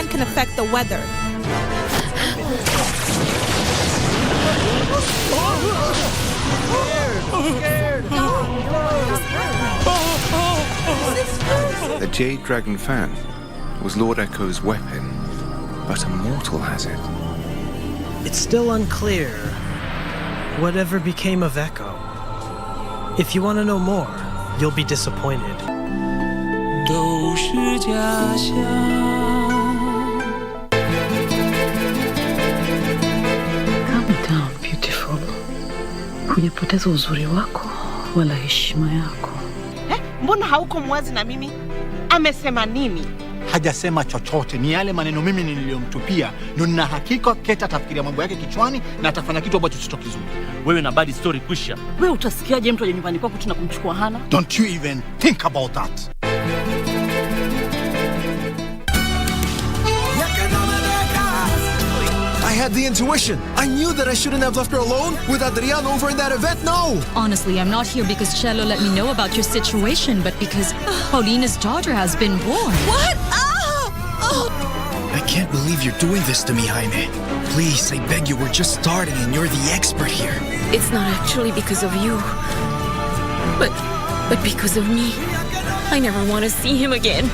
fan can affect the weather. The Jade Dragon fan was Lord Echo's weapon, but a mortal has it. It's still unclear whatever became of Echo. If you want to know more, you'll be disappointed. Calm down, beautiful. Hujapoteza uzuri wako wala heshima yako. Mbona hauko mwazi na mimi? Amesema nini? Hajasema chochote, ni yale maneno mimi niliyomtupia. Ndio nina hakika Keta atafikiria mambo yake kichwani na atafanya kitu ambacho sio kizuri. Wewe na bad story kwisha. Wewe utasikiaje mtu aje nyumbani kwako tunakumchukua Hana? Don't you even think about that. I had the intuition. I knew that I shouldn't have left her alone with Adrian over in that event. No! Honestly, I'm not here because Cello let me know about your situation, but because Paulina's daughter has been born. What? I can't believe you're doing this to me, Jaime. Please, I beg you, we're just starting and you're the expert here. It's not actually because of you, but because of me. I never want to see him again.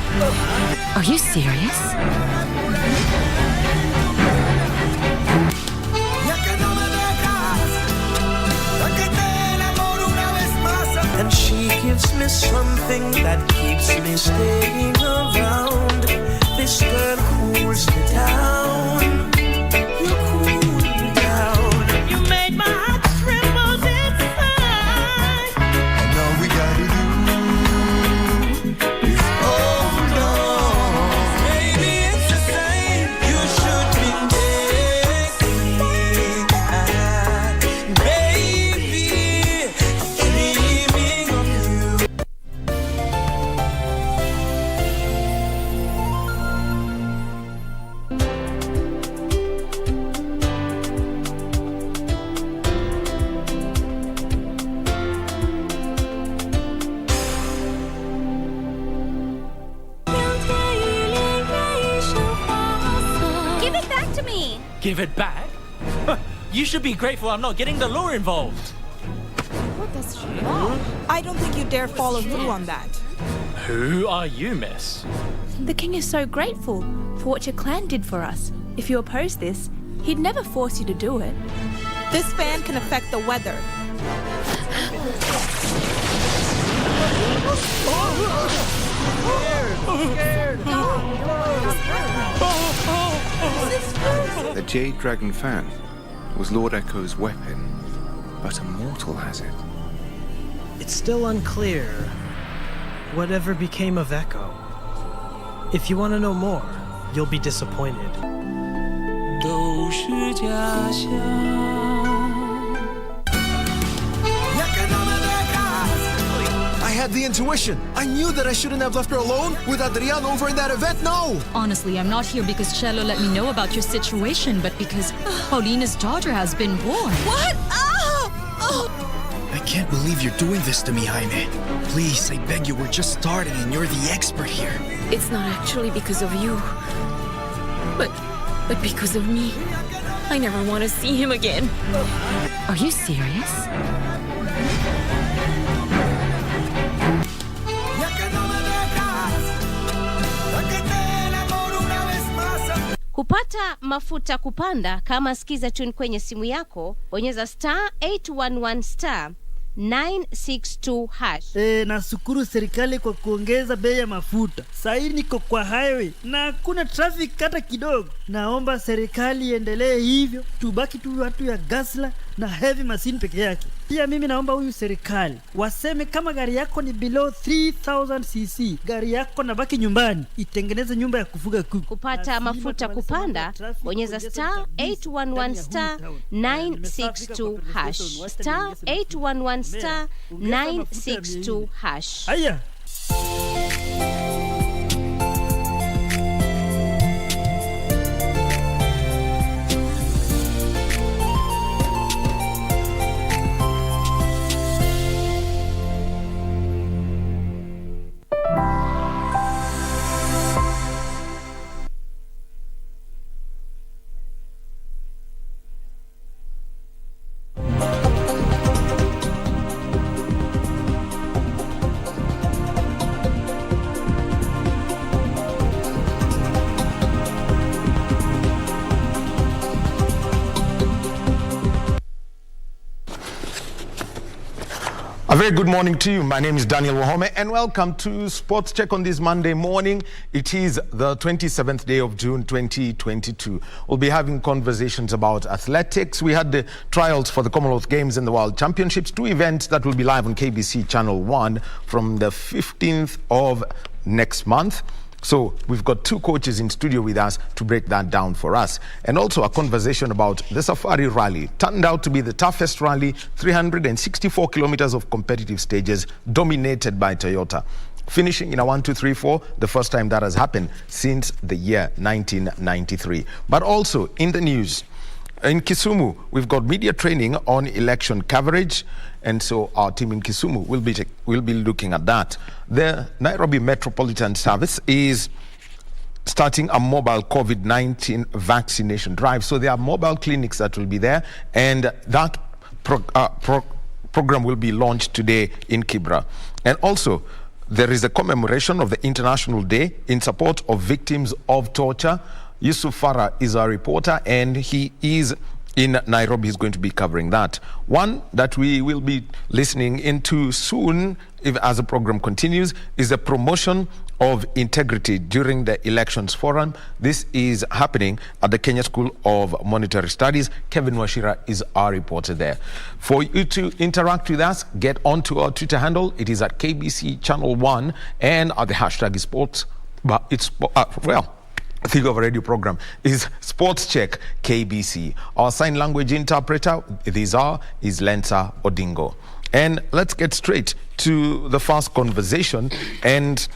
Are you serious? And she gives me something that keeps me staying around. This girl cools me down. You cool me down. You made my heart tremble inside. And all we gotta do is hold on. Maybe it's the same. You should be taking baby, dreaming of you. Give it back to me! Give it back? You should be grateful I'm not getting the law involved. What does she want? I don't think you dare follow through on that. Who are you, miss? The king is so grateful for what your clan did for us. If you oppose this, he'd never force you to do it. This fan can affect the weather. The Jade Dragon fan was Lord Echo's weapon, but a mortal has it. It's still unclear whatever became of Echo. If you want to know more, you'll be disappointed. I had the intuition. I knew that I shouldn't have left her alone with Adrian over in that event. No! Honestly, I'm not here because Cello let me know about your situation, but because Paulina's daughter has been born. What? I can't believe you're doing this to me, Jaime. Please, I beg you, we're just starting and you're the expert here. It's not actually because of you, but because of me. I never want to see him again. Are you serious? Kupata mafuta kupanda, kama sikiza tune kwenye simu yako, bonyeza star 811 star 962 hash. Nashukuru serikali kwa kuongeza bei ya mafuta. Sasa niko kwa highway na hakuna traffic hata kidogo. Naomba serikali iendelee hivyo, tubaki tu watu ya gasla na heavy machine peke yake. Pia mimi naomba huyu serikali waseme kama gari yako ni below 3000 cc, gari yako na baki nyumbani, itengeneze nyumba ya kufuga kuku. Kupata mafuta kupanda, bonyeza star 811 star 962 hash. Star 811 star 962 hash. Haya. A very good morning to you. My name is Daniel Wahome and welcome to Sports Check on this Monday morning. It is the 27th day of June 2022. We'll be having conversations about athletics. We had the trials for the Commonwealth Games and the World Championships, two events that will be live on KBC Channel 1 from the 15th of next month. So we've got two coaches in studio with us to break that down for us. And also a conversation about the Safari Rally. Turned out to be the toughest rally, 364 kilometers of competitive stages dominated by Toyota. Finishing in a 1, 2, 3, 4, the first time that has happened since the year 1993. But also in the news, in Kisumu, we've got media training on election coverage. And so our team in Kisumu will be looking at that. The Nairobi Metropolitan Service is starting a mobile COVID-19 vaccination drive. So there are mobile clinics that will be there, and that program will be launched today in Kibra. And also, there is a commemoration of the International Day in support of victims of torture. Yusuf Farah is our reporter, and he is in Nairobi. Is going to be covering that. One that we will be listening into soon, as the program continues, is the promotion of integrity during the elections forum. This is happening at the Kenya School of Monetary Studies. Kevin Washira is our reporter there. For you to interact with us, get onto our Twitter handle. It is at KBC Channel 1, and the hashtag is sports. But it's think of a radio program is Sports Check KBC. Our sign language interpreter is Lensa Odingo. And let's get straight to the first conversation. And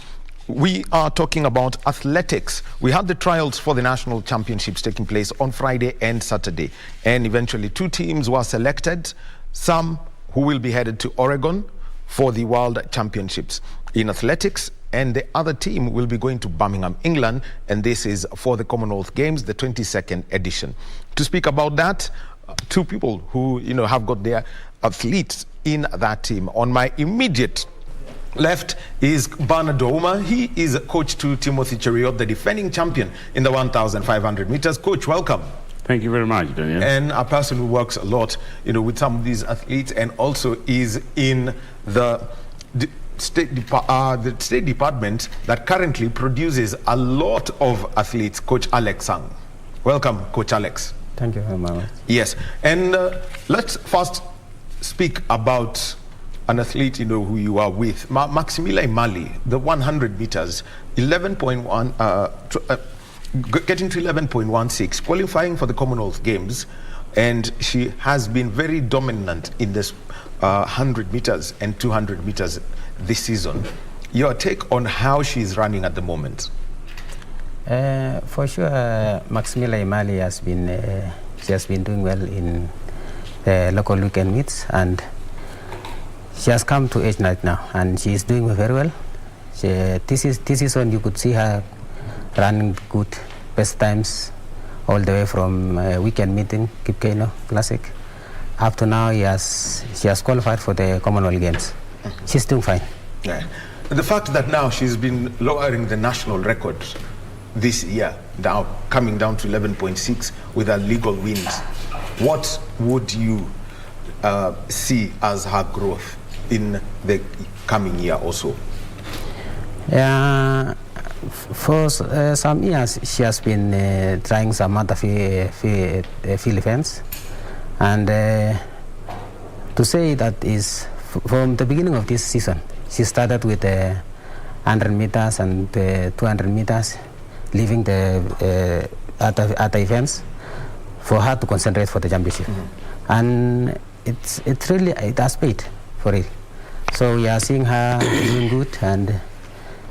we are talking about athletics. We had the trials for the national championships taking place on Friday and Saturday. And eventually 2 teams were selected, some who will be headed to Oregon for the World Championships in athletics, and the other team will be going to Birmingham, England, and this is for the Commonwealth Games, the 22nd edition. To speak about that, 2 people who have got their athletes in that team. On my immediate left is Bernard Ouma. He is a coach to Timothy Cheruiyot, the defending champion in the 1,500 meters. Coach, welcome. Thank you very much, Daniel. And a person who works a lot, with some of these athletes, and also is in the State Department that currently produces a lot of athletes, Coach Alex Sang. Welcome, Coach Alex. Thank you very much. Yes, and let's first speak about an athlete, who you are with. Maximila Imali, the 100 meters, 11.1, getting to 11.16, qualifying for the Commonwealth Games, and she has been very dominant in this 100 meters and 200 meters this season. Your take on how she's running at the moment? For sure, Maximila Imali has been doing well in the local weekend meets, and she has come to age right now, and she is doing very well. This season you could see her running good best times all the way from weekend meeting, Kipkeino Classic, up to now. She has qualified for the Commonwealth Games. She's doing fine. Yeah. The fact that now she's been lowering the national record this year, now coming down to 11.6 with her legal wins, what would you see as her growth in the coming year also? For some years, she has been trying some other field events, and to say that is from the beginning of this season. She started with 100 meters and 200 meters, leaving the other events for her to concentrate for the championship. And it has paid for it. So we are seeing her doing good, and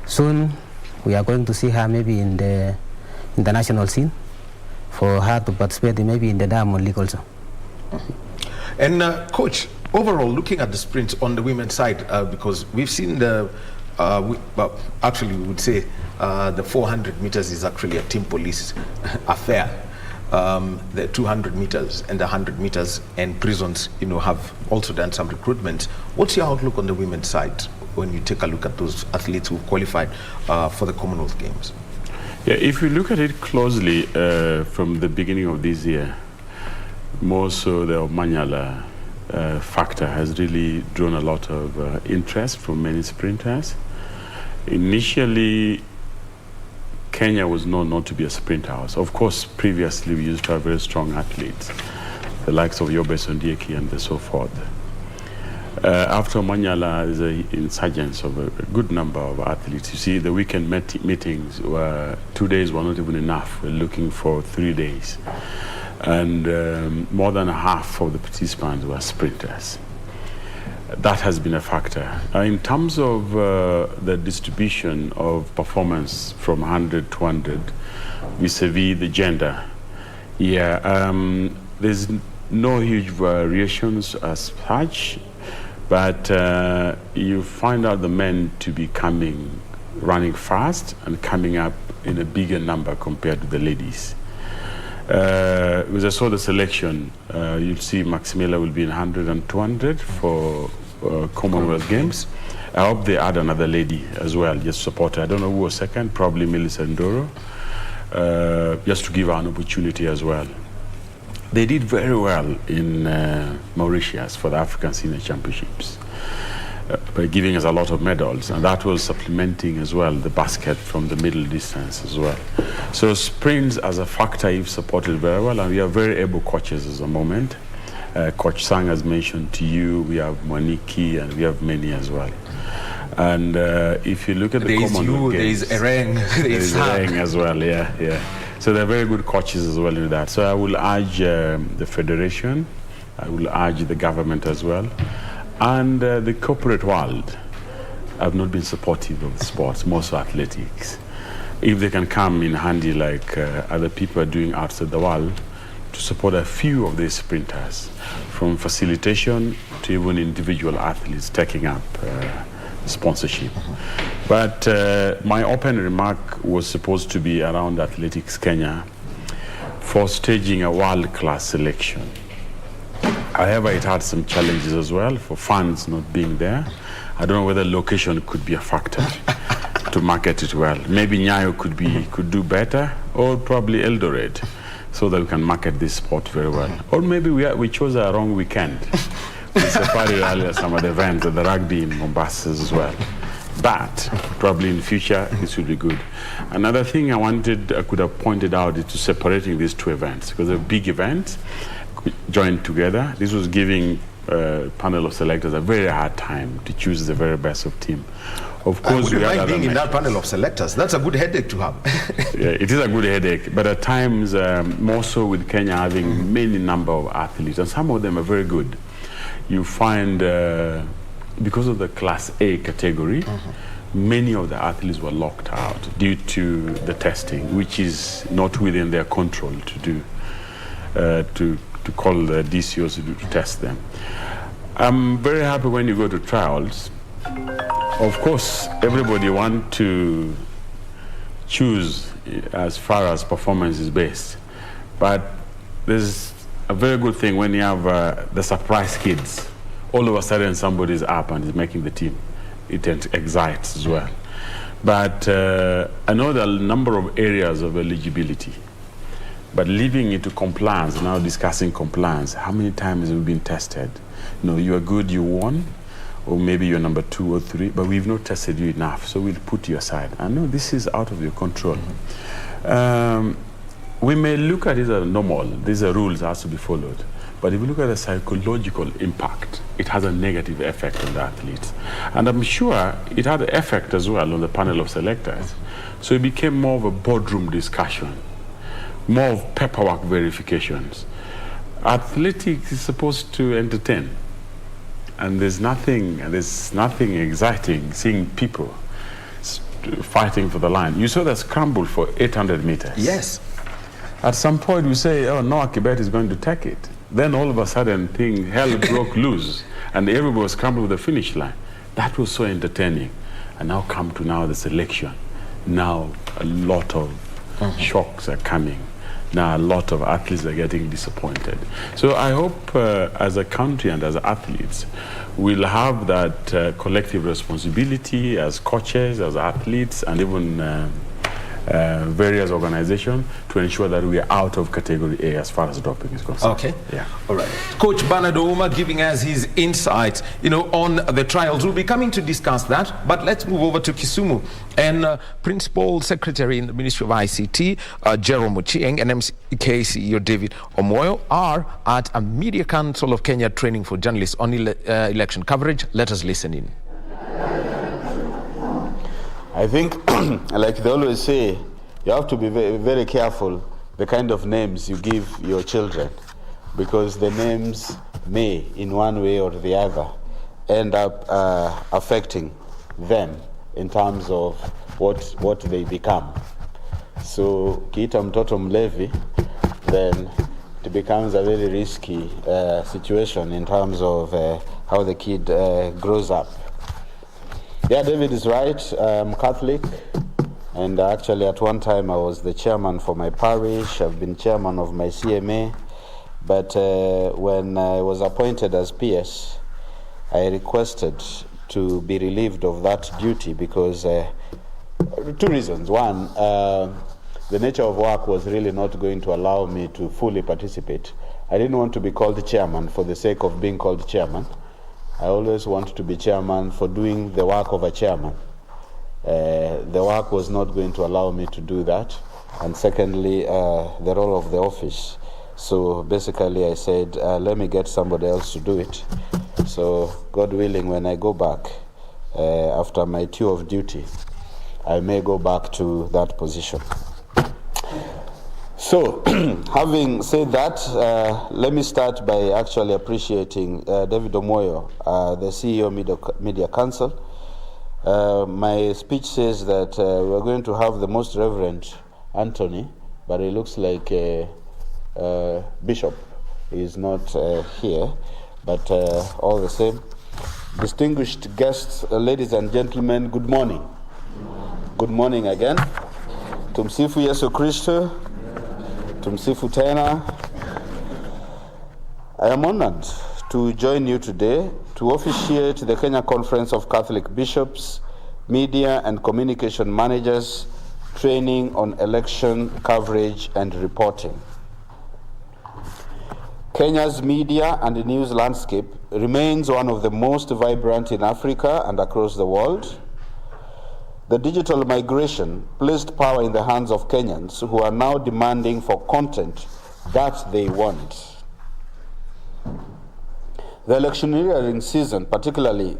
soon we are going to see her maybe in the international scene for her to participate maybe in the Diamond League also. And Coach, overall, looking at the sprints on the women's side, because we've seen the, actually we would say the 400 meters is actually a team police affair. The 200 meters and the 100 meters and prisons, have also done some recruitment. What's your outlook on the women's side when you take a look at those athletes who qualified for the Commonwealth Games? Yeah, if we look at it closely from the beginning of this year, more so the Manyala factor has really drawn a lot of interest from many sprinters. Initially, Kenya was known not to be a sprint house. Of course, previously we used to have very strong athletes, the likes of Yobe Sondieki and so forth. After Manyala, is an insurgence of a good number of athletes. You see, the weekend meetings were 2 days were not even enough. We're looking for 3 days. And more than half of the participants were sprinters. That has been a factor. In terms of the distribution of performance from 100 to 100 vis-a-vis the gender, there's no huge variations as such, but you find out the men to be running fast and coming up in a bigger number compared to the ladies. With I saw the selection, you'll see Maximila will be in 100 and 200 for Commonwealth Games. I hope they add another lady as well, just support her. I don't know who was second, probably Melissa Ndoro, just to give her an opportunity as well. They did very well in Mauritius for the African Senior Championships by giving us a lot of medals, and that was supplementing as well the basket from the middle distance as well. So sprints as a factor you've supported very well, and we have very able coaches at the moment. Coach Sang has mentioned to you, we have Mwaniki, and we have many as well. And if you look at the Commonwealth Games, there is Ereng, there is Ereng as well, yeah. So they're very good coaches as well in that. So I will urge the federation, I will urge the government as well, and the corporate world have not been supportive of sports, most athletics. If they can come in handy like other people are doing outside the world, to support a few of these sprinters, from facilitation to even individual athletes taking up sponsorship. But my open remark was supposed to be around Athletics Kenya for staging a world-class selection. However, it had some challenges as well for funds not being there. I don't know whether location could be a factor to market it well. Maybe Nyayo could do better, or probably Eldoret, so that we can market this sport very well. Or maybe we chose a wrong weekend. We separated earlier some of the events at the rugby in Mombasa as well. But probably in future, this will be good. Another thing I could have pointed out is to separating these two events, because they're big events joined together. This was giving a panel of selectors a very hard time to choose the very best of team. Of course, we mind being in that panel of selectors. That's a good headache to have. Yeah, it is a good headache, but at times, more so with Kenya having many number of athletes, and some of them are very good. You find, because of the Class A category, many of the athletes were locked out due to the testing, which is not within their control to do, to call the DCOs to test them. I'm very happy when you go to trials. Of course, everybody wants to choose as far as performance is based. But there's a very good thing when you have the surprise kids. All of a sudden, somebody's up and is making the team. It excites as well. But I know there are a number of areas of eligibility. But leaving it to compliance, now discussing compliance, how many times have we been tested? You are good, you won. Or maybe you're number 2 or 3, but we've not tested you enough, so we'll put you aside. I know this is out of your control. We may look at it as normal. These are rules that has to be followed. But if you look at the psychological impact, it has a negative effect on the athletes. And I'm sure it had an effect as well on the panel of selectors. So it became more of a boardroom discussion, more of paperwork verifications. Athletics is supposed to entertain. And there's nothing exciting seeing people fighting for the line. You saw the scramble for 800 meters. Yes. At some point we say, oh, Noah Kibet is going to take it. Then all of a sudden hell broke loose and everybody was scrambling with the finish line. That was so entertaining. And now come to the selection. Now a lot of shocks are coming. Now a lot of athletes are getting disappointed. So I hope as a country and as athletes, we'll have that collective responsibility as coaches, as athletes, and even various organizations to ensure that we are out of category A as far as doping is concerned. Okay. Yeah. All right. Coach Bernard Ouma giving us his insights, on the trials. We'll be coming to discuss that, but let's move over to Kisumu. And Principal Secretary in the Ministry of ICT, Jerome Ochieng, and MCK CEO David Omoyo are at a Media Council of Kenya training for journalists on election coverage. Let us listen in. I think, like they always say, you have to be very, very careful the kind of names you give your children, because the names may, in one way or the other, end up affecting them in terms of what they become. So, kiita mtoto mlevi, then it becomes a very risky situation in terms of how the kid grows up. Yeah, David is right. I'm Catholic, and actually at one time I was the chairman for my parish. I've been chairman of my CMA, but when I was appointed as PS, I requested to be relieved of that duty because two reasons. One, the nature of work was really not going to allow me to fully participate. I didn't want to be called chairman for the sake of being called chairman. I always want to be chairman for doing the work of a chairman. The work was not going to allow me to do that. And secondly, the role of the office. So basically I said, let me get somebody else to do it. So God willing, when I go back after my tour of duty, I may go back to that position. So, having said that, let me start by actually appreciating David Omoyo, the CEO of Media Council. My speech says that we're going to have the Most Reverend Anthony, but it looks like Bishop is not here, but all the same. Distinguished guests, ladies and gentlemen, good morning. Good morning again. Tumsifu Yesu Kristo. Tumsifu tena. I am honored to join you today to officiate the Kenya Conference of Catholic Bishops, Media and Communication Managers training on election coverage and reporting. Kenya's media and news landscape remains one of the most vibrant in Africa and across the world. The digital migration placed power in the hands of Kenyans who are now demanding for content that they want. The electioneering season, particularly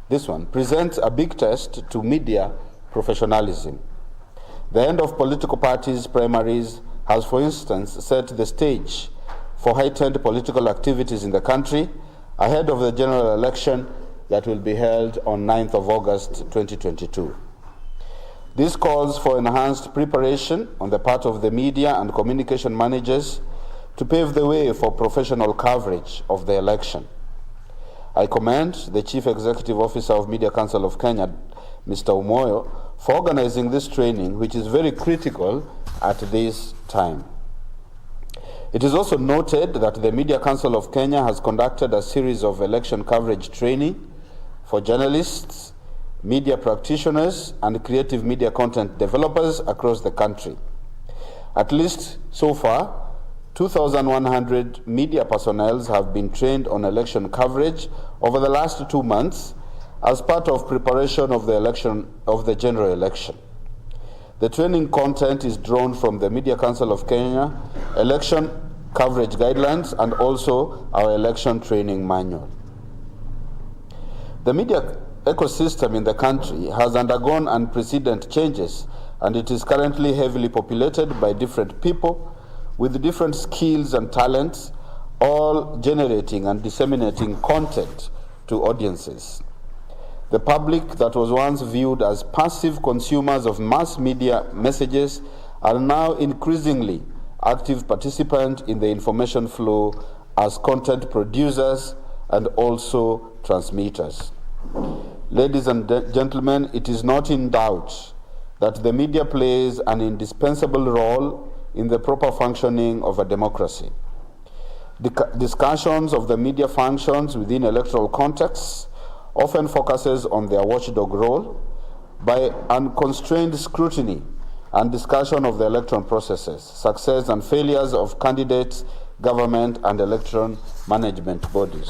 this one, presents a big test to media professionalism. The end of political parties' primaries has, for instance, set the stage for heightened political activities in the country ahead of the general election that will be held on 9th of August 2022. This calls for enhanced preparation on the part of the media and communication managers to pave the way for professional coverage of the election. I commend the Chief Executive Officer of Media Council of Kenya, Mr. Omoyo, for organizing this training, which is very critical at this time. It is also noted that the Media Council of Kenya has conducted a series of election coverage training for journalists, media practitioners, and creative media content developers across the country. At least so far, 2,100 media personnel have been trained on election coverage over the last 2 months as part of preparation of the general election. The training content is drawn from the Media Council of Kenya election coverage guidelines and also our election training manual. The media ecosystem in the country has undergone unprecedented changes, and it is currently heavily populated by different people with different skills and talents, all generating and disseminating content to audiences. The public that was once viewed as passive consumers of mass media messages are now increasingly active participants in the information flow as content producers and also transmitters. Ladies and gentlemen, it is not in doubt that the media plays an indispensable role in the proper functioning of a democracy. Discussions of the media functions within electoral contexts often focuses on their watchdog role by unconstrained scrutiny and discussion of the election processes, success and failures of candidates, government, and election management bodies.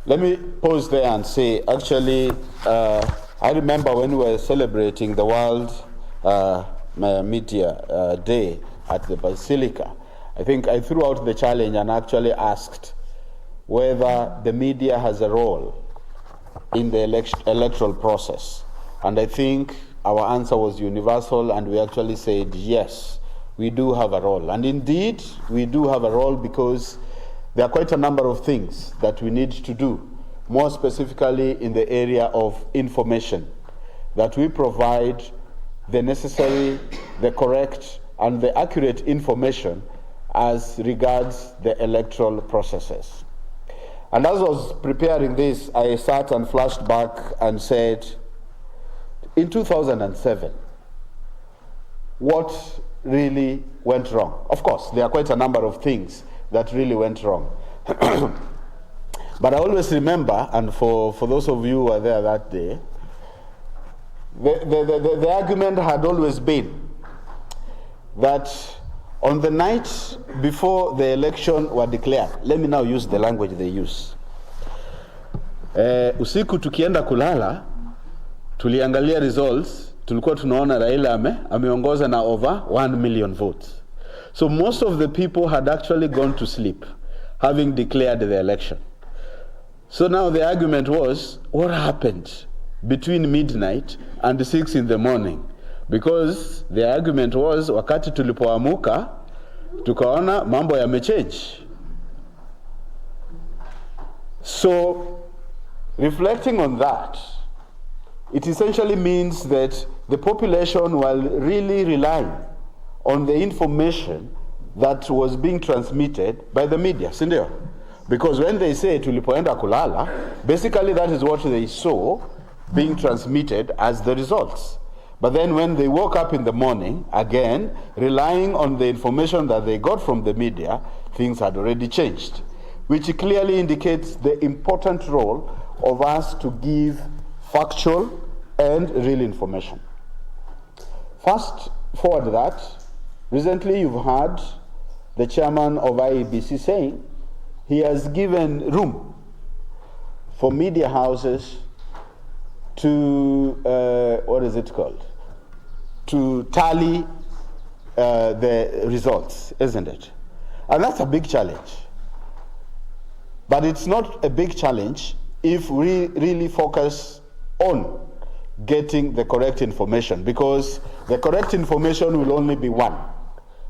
Let me pause there and say, actually, I remember when we were celebrating the World Media Day at the Basilica, I think I threw out the challenge and actually asked whether the media has a role in the electoral process. And I think our answer was universal, and we actually said, yes, we do have a role. And indeed, we do have a role because there are quite a number of things that we need to do, more specifically in the area of information, that we provide the necessary, the correct, and the accurate information as regards the electoral processes. And as I was preparing this, I sat and flashed back and said, in 2007, what really went wrong? Of course, there are quite a number of things that really went wrong. But I always remember, and for those of you who were there that day, the argument had always been that on the night before the election were declared, let me now use the language they use. Usiku tukienda kulala, tuliangalia results, tulikuwa tunaona Raila ameongoza na over 1 million votes. So most of the people had actually gone to sleep, having declared the election. So now the argument was, what happened between midnight and 6 in the morning? Because the argument was, wakati tulipoamuka, tukaona mambo yamechange. So, reflecting on that, it essentially means that the population will really rely on the information that was being transmitted by the media, sindio? Because when they say tulipoenda kulala, basically that is what they saw being transmitted as the results. But then when they woke up in the morning, again, relying on the information that they got from the media, things had already changed, which clearly indicates the important role of us to give factual and real information. Fast forward that, recently you've heard the chairman of IEBC saying he has given room for media houses to, to tally the results, isn't it? And that's a big challenge. But it's not a big challenge if we really focus on getting the correct information, because the correct information will only be one.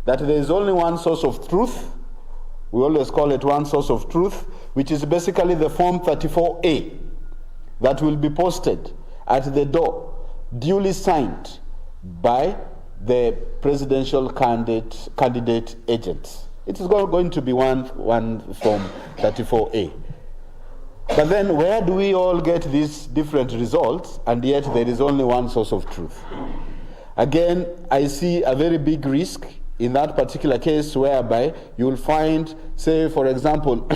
That there is only one source of truth. We always call it one source of truth, which is basically the Form 34A that will be posted at the door, duly signed by the presidential candidate agents. It is going to be one Form 34A. But then where do we all get these different results, and yet there is only one source of truth? Again, I see a very big risk in that particular case, whereby you will find, say, for example,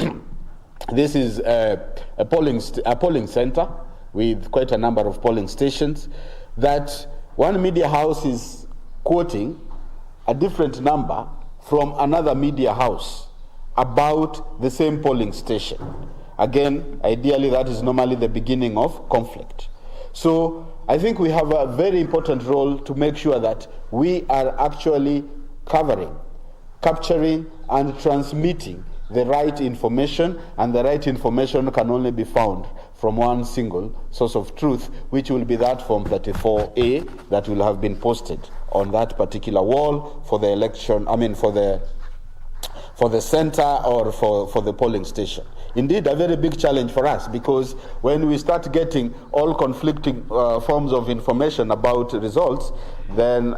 this is a polling center with quite a number of polling stations, that one media house is quoting a different number from another media house about the same polling station. Again, ideally, that is normally the beginning of conflict. So I think we have a very important role to make sure that we are actually capturing, and transmitting the right information, and the right information can only be found from one single source of truth, which will be that Form 34A that will have been posted on that particular wall for the election, for the center or for the polling station. Indeed, a very big challenge for us, because when we start getting all conflicting forms of information about results, then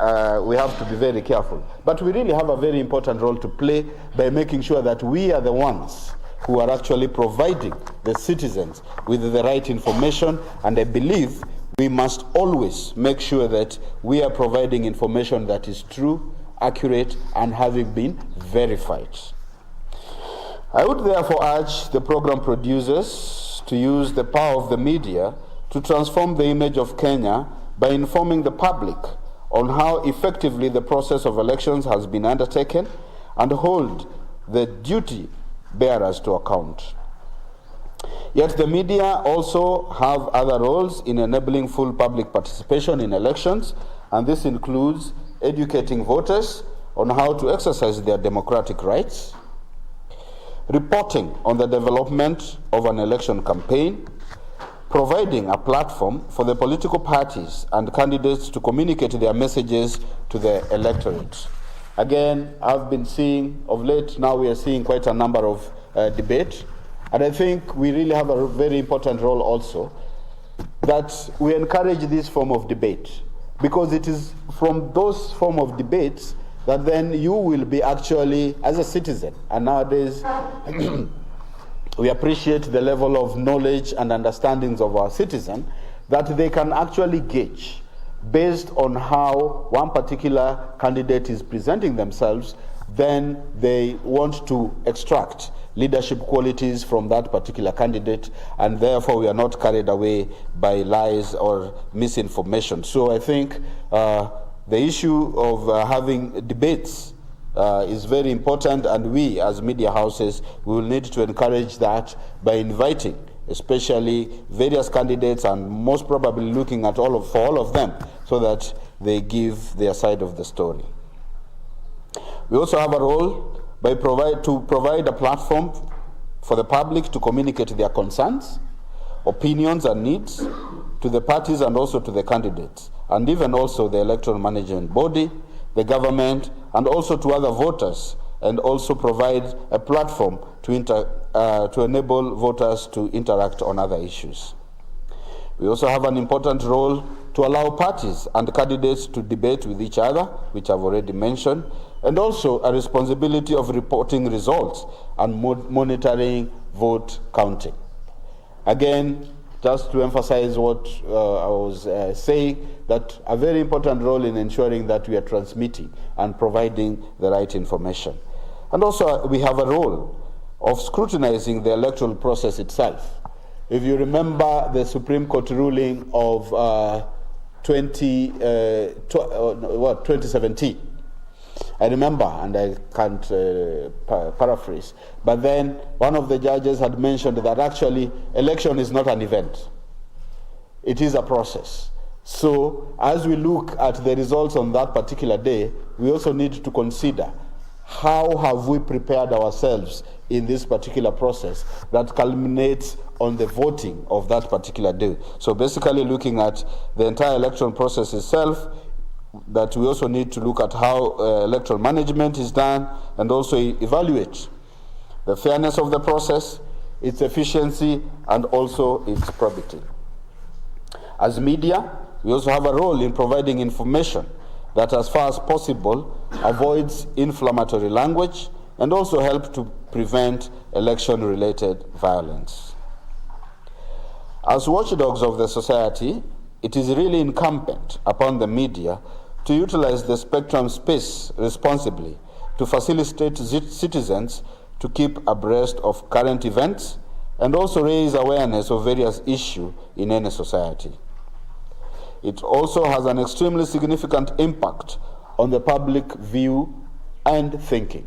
we have to be very careful. But we really have a very important role to play by making sure that we are the ones who are actually providing the citizens with the right information, and I believe we must always make sure that we are providing information that is true, accurate, and having been verified. I would therefore urge the program producers to use the power of the media to transform the image of Kenya by informing the public on how effectively the process of elections has been undertaken and hold the duty bearers to account. Yet the media also have other roles in enabling full public participation in elections, and this includes educating voters on how to exercise their democratic rights, reporting on the development of an election campaign, providing a platform for the political parties and candidates to communicate their messages to the electorate. Again, I've been seeing, of late now we are seeing quite a number of debate, and I think we really have a very important role also, that we encourage this form of debate, because it is from those form of debates that then you will be actually, as a citizen, and nowadays we appreciate the level of knowledge and understandings of our citizen, that they can actually gauge based on how one particular candidate is presenting themselves, then they want to extract leadership qualities from that particular candidate, and therefore we are not carried away by lies or misinformation. So I think the issue of having debates is very important, and we as media houses we will need to encourage that by inviting especially various candidates and most probably looking at for all of them so that they give their side of the story. We also have a role to provide a platform for the public to communicate their concerns, opinions and needs to the parties and also to the candidates, and even also the electoral management body, the government, and also to other voters, and also provide a platform to enable voters to interact on other issues. We also have an important role to allow parties and candidates to debate with each other, which I've already mentioned, and also a responsibility of reporting results and monitoring vote counting. Again, just to emphasize what I was saying, that a very important role in ensuring that we are transmitting and providing the right information. And also we have a role of scrutinizing the electoral process itself. If you remember the Supreme Court ruling of 2017, I remember, and I can't paraphrase, but then one of the judges had mentioned that actually election is not an event. It is a process. So as we look at the results on that particular day, we also need to consider how have we prepared ourselves in this particular process that culminates on the voting of that particular day. So basically looking at the entire election process itself, that we also need to look at how electoral management is done and also evaluate the fairness of the process, its efficiency, and also its probity. As media, we also have a role in providing information that as far as possible avoids inflammatory language and also help to prevent election-related violence. As watchdogs of the society, it is really incumbent upon the media to utilize the spectrum space responsibly to facilitate citizens to keep abreast of current events and also raise awareness of various issues in any society. It also has an extremely significant impact on the public view and thinking.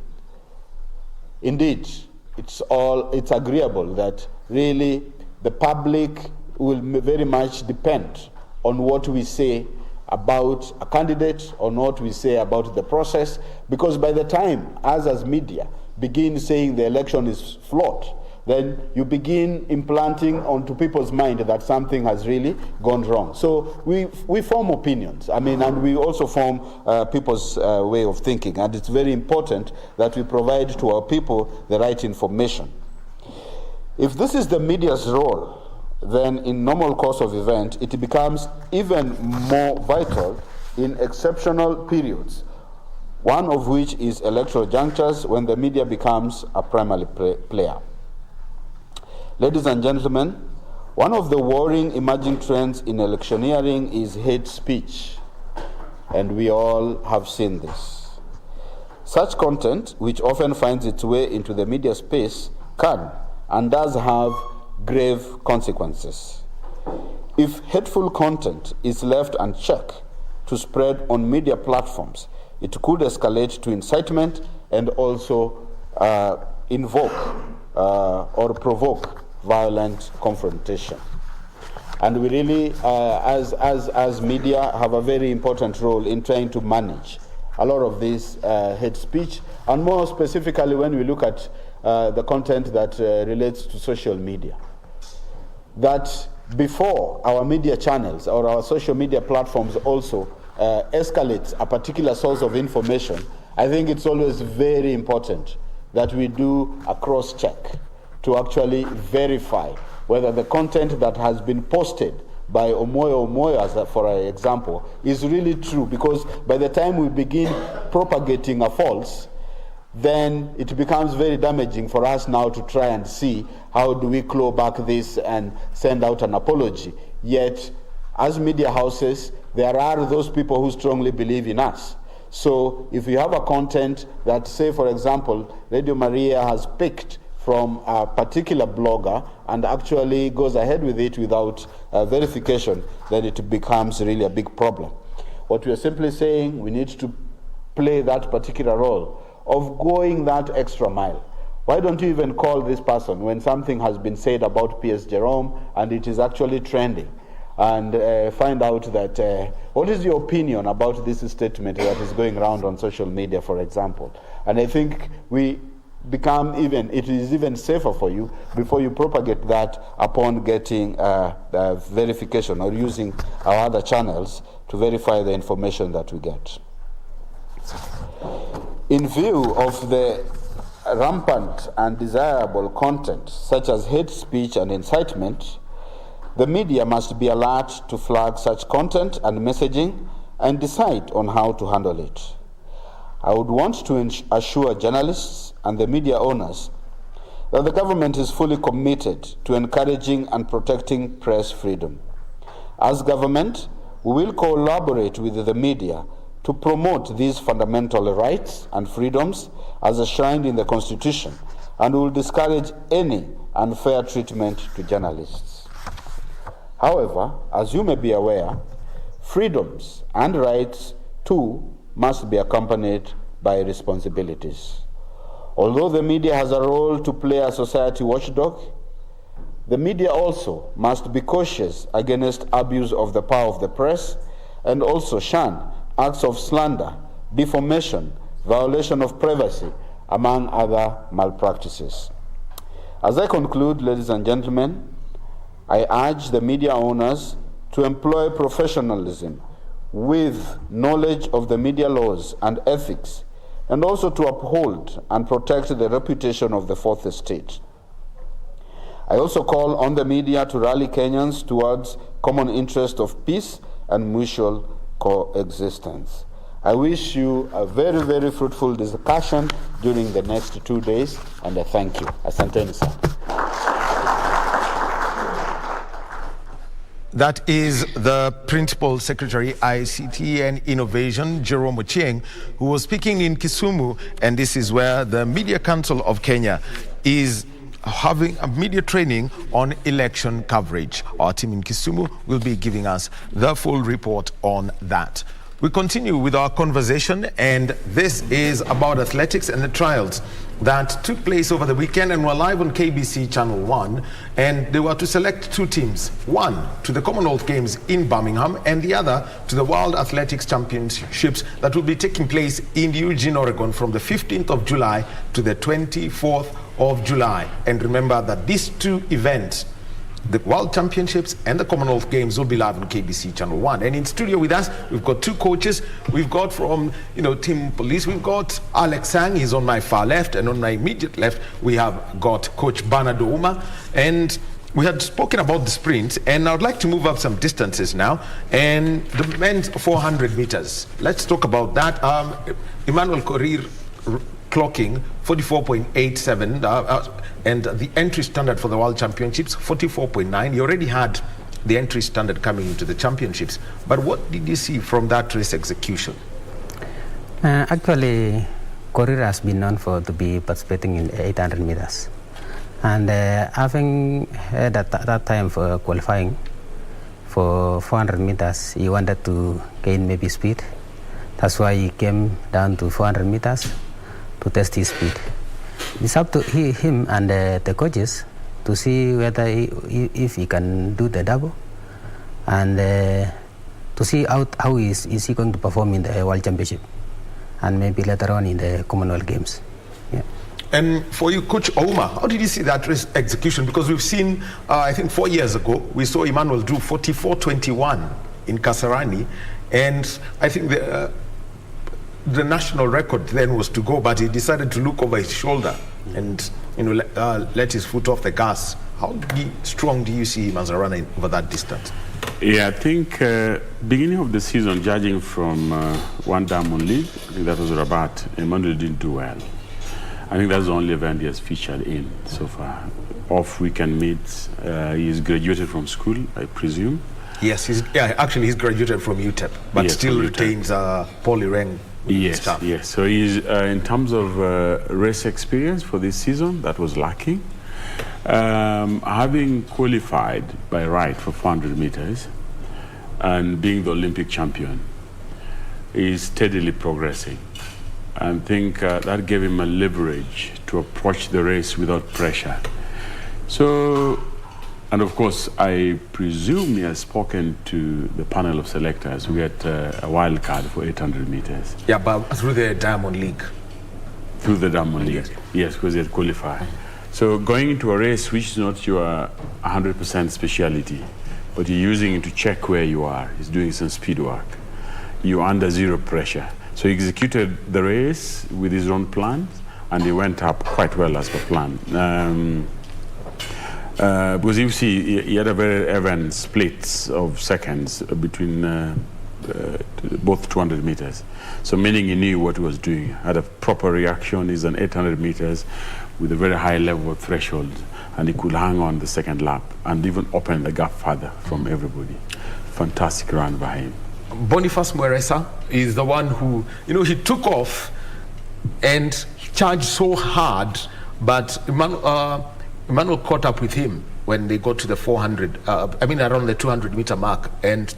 Indeed, it's agreeable that really the public will very much depend on what we say about a candidate or what we say about the process, because by the time us as media begin saying the election is flawed, then you begin implanting onto people's mind that something has really gone wrong. So we form opinions, and we also form people's way of thinking, and it's very important that we provide to our people the right information. If this is the media's role, then in normal course of event, it becomes even more vital in exceptional periods, one of which is electoral junctures when the media becomes a primary player. Ladies and gentlemen, one of the worrying emerging trends in electioneering is hate speech, and we all have seen this. Such content, which often finds its way into the media space, can and does have grave consequences. If hateful content is left unchecked, to spread on media platforms, it could escalate to incitement and also invoke or provoke violent confrontation. And we really, as media, have a very important role in trying to manage a lot of this hate speech, and more specifically when we look at the content that relates to social media. That before our media channels or our social media platforms also escalates a particular source of information, I think it's always very important that we do a cross-check to actually verify whether the content that has been posted by Omoyo, as for example, is really true. Because by the time we begin propagating a false, then it becomes very damaging for us now to try and see how do we claw back this and send out an apology. Yet, as media houses, there are those people who strongly believe in us. So if you have a content that, say, for example, Radio Maria has picked from a particular blogger and actually goes ahead with it without verification, then it becomes really a big problem. What we are simply saying, we need to play that particular role of going that extra mile. Why don't you even call this person when something has been said about P.S. Jerome and it is actually trending, and find out that what is your opinion about this statement that is going around on social media, for example. And I think it is even safer for you before you propagate that upon getting verification or using our other channels to verify the information that we get. In view of the rampant and desirable content such as hate speech and incitement, the media must be alert to flag such content and messaging and decide on how to handle it. I would want to assure journalists and the media owners that the government is fully committed to encouraging and protecting press freedom. As government, we will collaborate with the media to promote these fundamental rights and freedoms as enshrined in the Constitution, and will discourage any unfair treatment to journalists. However, as you may be aware, freedoms and rights too must be accompanied by responsibilities. Although the media has a role to play as society watchdog, the media also must be cautious against abuse of the power of the press and also shun acts of slander, defamation, violation of privacy, among other malpractices. As I conclude, ladies and gentlemen, I urge the media owners to employ professionalism with knowledge of the media laws and ethics, and also to uphold and protect the reputation of the fourth estate. I also call on the media to rally Kenyans towards common interest of peace and mutual coexistence. I wish you a very, very fruitful discussion during the next 2 days, and I thank you. Asanteni sana. That is the Principal Secretary, ICT and Innovation, Jerome Ochieng, who was speaking in Kisumu, and this is where the Media Council of Kenya is having a media training on election coverage. Our team in Kisumu will be giving us the full report on that. We continue with our conversation, and this is about athletics and the trials that took place over the weekend, and we're live on KBC Channel 1, and they were to select two teams, one to the Commonwealth Games in Birmingham and the other to the World Athletics Championships that will be taking place in Eugene, Oregon from the 15th of July to the 24th of July. And remember that these two events, the World Championships and the Commonwealth Games, will be live on KBC Channel 1. And in studio with us, we've got two coaches. We've got from, Team Police, we've got Alex Sang, he's on my far left, and on my immediate left, we have got Coach Bernard Ouma. And we had spoken about the sprint, and I would like to move up some distances now. And the men's 400 meters, let's talk about that. Emmanuel Korir clocking 44.87, and the entry standard for the World Championships, 44.9. You already had the entry standard coming into the championships. But what did you see from that race execution? Actually, Korir has been known to be participating in 800 meters. And having had that time for qualifying for 400 meters, he wanted to gain maybe speed. That's why he came down to 400 meters to test his speed. It's up to him and the coaches to see whether if he can do the double, and to see how is he going to perform in the World Championship, and maybe later on in the Commonwealth Games. Yeah. And for you, Coach Ouma, how did you see that race execution? Because we've seen, I think 4 years ago, we saw Emmanuel do 44.21 in Kasarani, and I think the national record then was to go, but he decided to look over his shoulder and let his foot off the gas. How strong do you see him as a runner over that distance? Yeah, I think beginning of the season, judging from one Diamond League, I think that was Rabat, Emmanuel didn't do well. I think that's the only event he has featured in so far. Off weekend meets, he's graduated from school, I presume. Yes, he's graduated from UTEP, but yes, still retains poly rank. Yes. So he's in terms of race experience for this season, that was lacking. Having qualified by right for 400 meters and being the Olympic champion, he's steadily progressing. And I think that gave him a leverage to approach the race without pressure. So, and of course, I presume he has spoken to the panel of selectors who get a wild card for 800 meters. Yeah, but through the Diamond League. Through the Diamond League, yes, because he had qualified. So going into a race which is not your 100% speciality, but you're using it to check where you are, he's doing some speed work. You're under zero pressure. So he executed the race with his own plans, and he went up quite well as per plan. Because you see, he had a very even splits of seconds between both 200 meters. So meaning he knew what he was doing, had a proper reaction. He's on 800 meters with a very high level of threshold, and he could hang on the second lap and even open the gap further from everybody. Fantastic run by him. Boniface Mweresa is the one who, he took off and charged so hard, but Emmanuel caught up with him when they got to the 400, around the 200 meter mark, and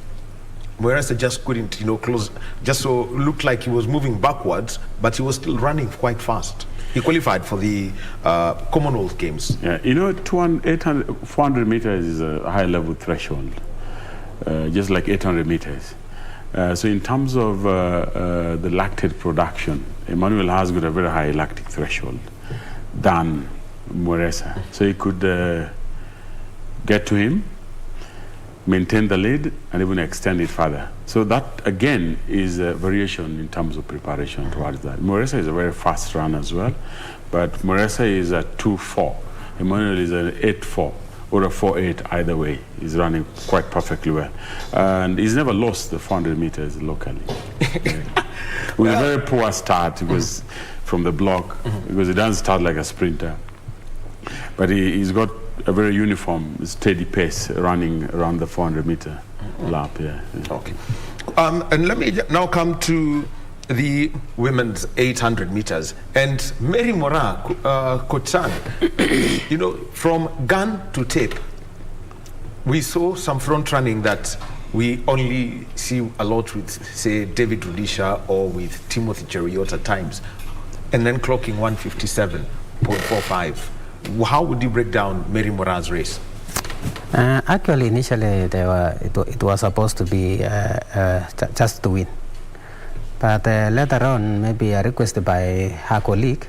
Mweresa just couldn't, close, just so looked like he was moving backwards, but he was still running quite fast. He qualified for the Commonwealth Games. Yeah, 400 meters is a high level threshold, just like 800 meters. So in terms of the lactate production, Emmanuel has got a very high lactic threshold than Mweresa. So he could get to him, maintain the lead, and even extend it further. So that, again, is a variation in terms of preparation towards that. Mweresa is a very fast runner as well, but Mweresa is a 2.4. Emmanuel is an 8.4. or a 4.8 either way. He's running quite perfectly well. And he's never lost the 400 meters locally. With a very poor start because from the block, because he doesn't start like a sprinter. But he's got a very uniform, steady pace running around the 400 meter lap. Yeah. Okay. And let me now come to the women's 800 meters. And Mary Morin, Kochan, from gun to tape, we saw some front running that we only see a lot with, say, David Rudisha or with Timothy Cheruiyot at times, and then clocking 157.45. How would you break down Mary Morin's race? Actually, initially, it was supposed to be just to win. But later on, maybe a request by her colleague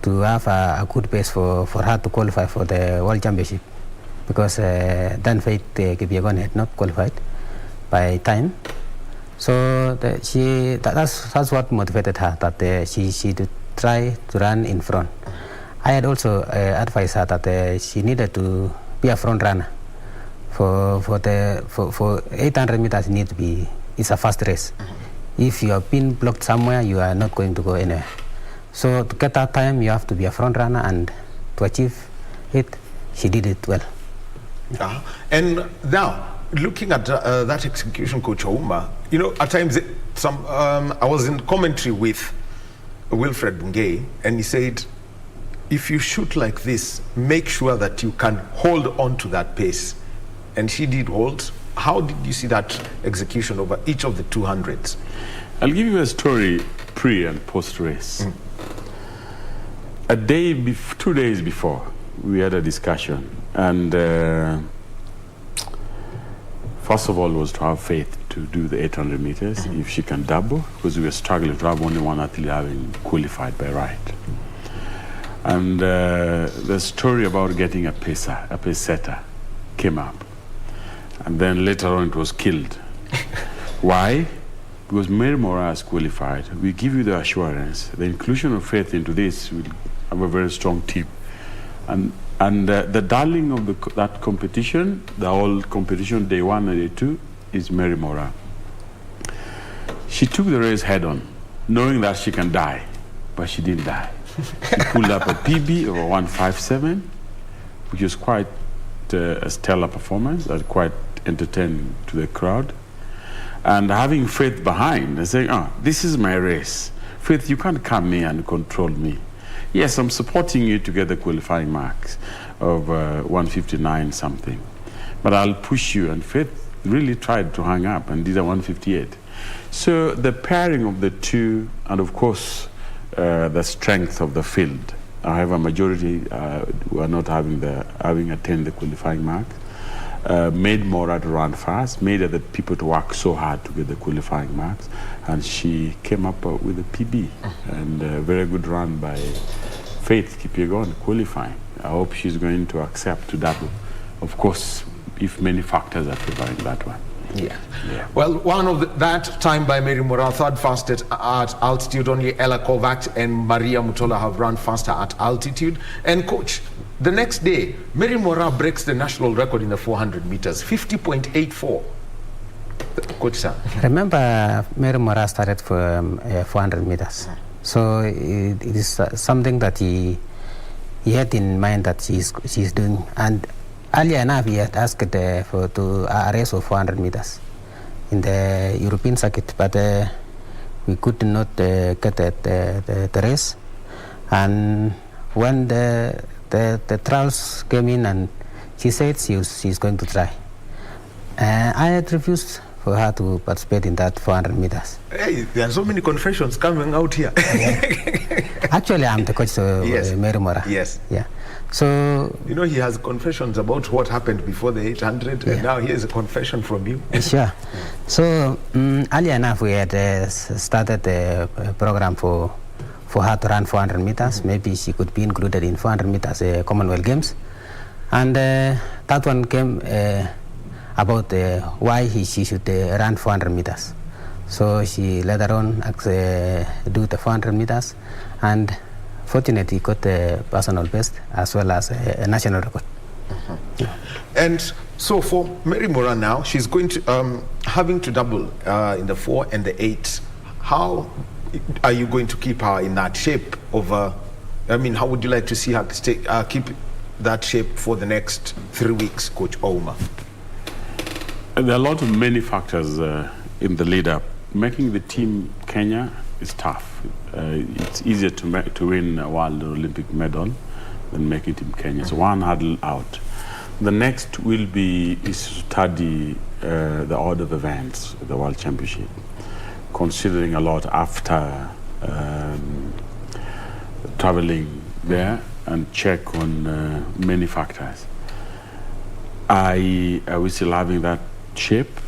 to have a good pace for her to qualify for the World Championship. Because then Faith Kipyegon had not qualified by time. So that's what motivated her, that she did try to run in front. I had also advised her that she needed to be a front runner. For 800 meters, it's a fast race. If you have been blocked somewhere, you are not going to go anywhere. So to get that time, you have to be a front runner, and to achieve it, she did it well. And now, looking at that execution, Coach Ouma, at times I was in commentary with Wilfred Bungay, and he said, if you shoot like this, make sure that you can hold on to that pace. And she did hold, How did you see that execution over each of the 200s? I'll give you a story pre and post race. 2 days before, we had a discussion, and first of all was to have faith to do the 800 meters if she can double, because we were struggling to have only one athlete having qualified by right. And the story about getting a pace setter came up, and then later on it was killed. Why? Because Mary Moraa is qualified. We give you the assurance. The inclusion of faith into this will have a very strong team. And the darling of that competition, the whole competition, day 1 and day 2, is Mary Moraa. She took the race head on, knowing that she can die, but she didn't die. She pulled up a PB of 157, which was quite a stellar performance, that quite entertaining to the crowd. And having Faith behind and saying, this is my race. Faith, you can't come here and control me. Yes, I'm supporting you to get the qualifying marks of 159 something. But I'll push you. And Faith really tried to hang up and did a 158. So the pairing of the two, and of course, the strength of the field. However, majority were not having attained the qualifying mark. Made Moraa to run fast, made other people to work so hard to get the qualifying marks, and she came up with a PB, and a very good run by Faith Kipyegon qualifying. I hope she's going to accept to double, of course, if many factors are favoring that one. Yeah. Well, one of that time by Mary Moraa, third fastest at altitude. Only Ella Kovacs and Maria Mutola have run faster at altitude. And coach, the next day, Mary Moraa breaks the national record in the 400 meters, 50.84. Coach, sir. Remember, Mary Moraa started for 400 meters. So it is something that he had in mind that she's doing. And earlier enough, he had asked for a race of 400 meters in the European circuit, but we could not get the race. And when the trials came in, and she said she's going to try, I had refused for her to participate in that 400 meters. Hey, there are so many confessions coming out here. Actually, I'm the coach of Mary Moraa. Yes. Yeah. So, you know, he has confessions about what happened before the 800, and now here's a confession from you. Sure. So, earlier enough, we had started a program for her to run 400 meters. Maybe she could be included in 400 meters Commonwealth Games. And that one came about why she should run 400 meters. So she later on do the 400 meters, and fortunately got the personal best as well as a national record. And so for Mary Moraa now, she's going to having to double in the 4 and the 8. How are you going to keep her in that shape over? I mean, how would you like to see her keep that shape for the next 3 weeks, Coach Ouma? There are a lot of many factors in the lead up. Making the team Kenya is tough. It's easier to win a World Olympic medal than making Team Kenya. So one hurdle out. The next will be to study the order of events, the World Championship, considering a lot after traveling there, and check on many factors. Are we still having that shape?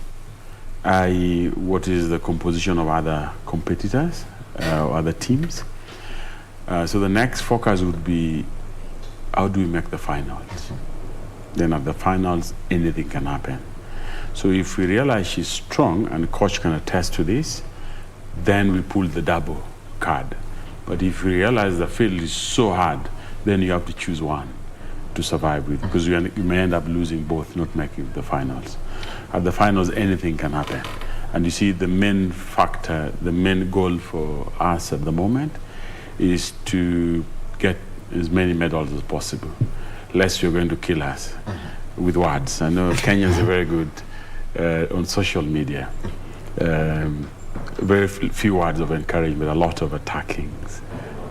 What is the composition of other competitors, or other teams? So the next focus would be, how do we make the finals? Then at the finals, anything can happen. So if we realize she's strong, and the coach can attest to this, then we pull the double card. But if we realize the field is so hard, then you have to choose one to survive with, because you may end up losing both, not making the finals. At the finals, anything can happen. And you see, the main factor, the main goal for us at the moment is to get as many medals as possible, lest you're going to kill us with words. I know Kenyans are very good on social media. Very few words of encouragement, a lot of attackings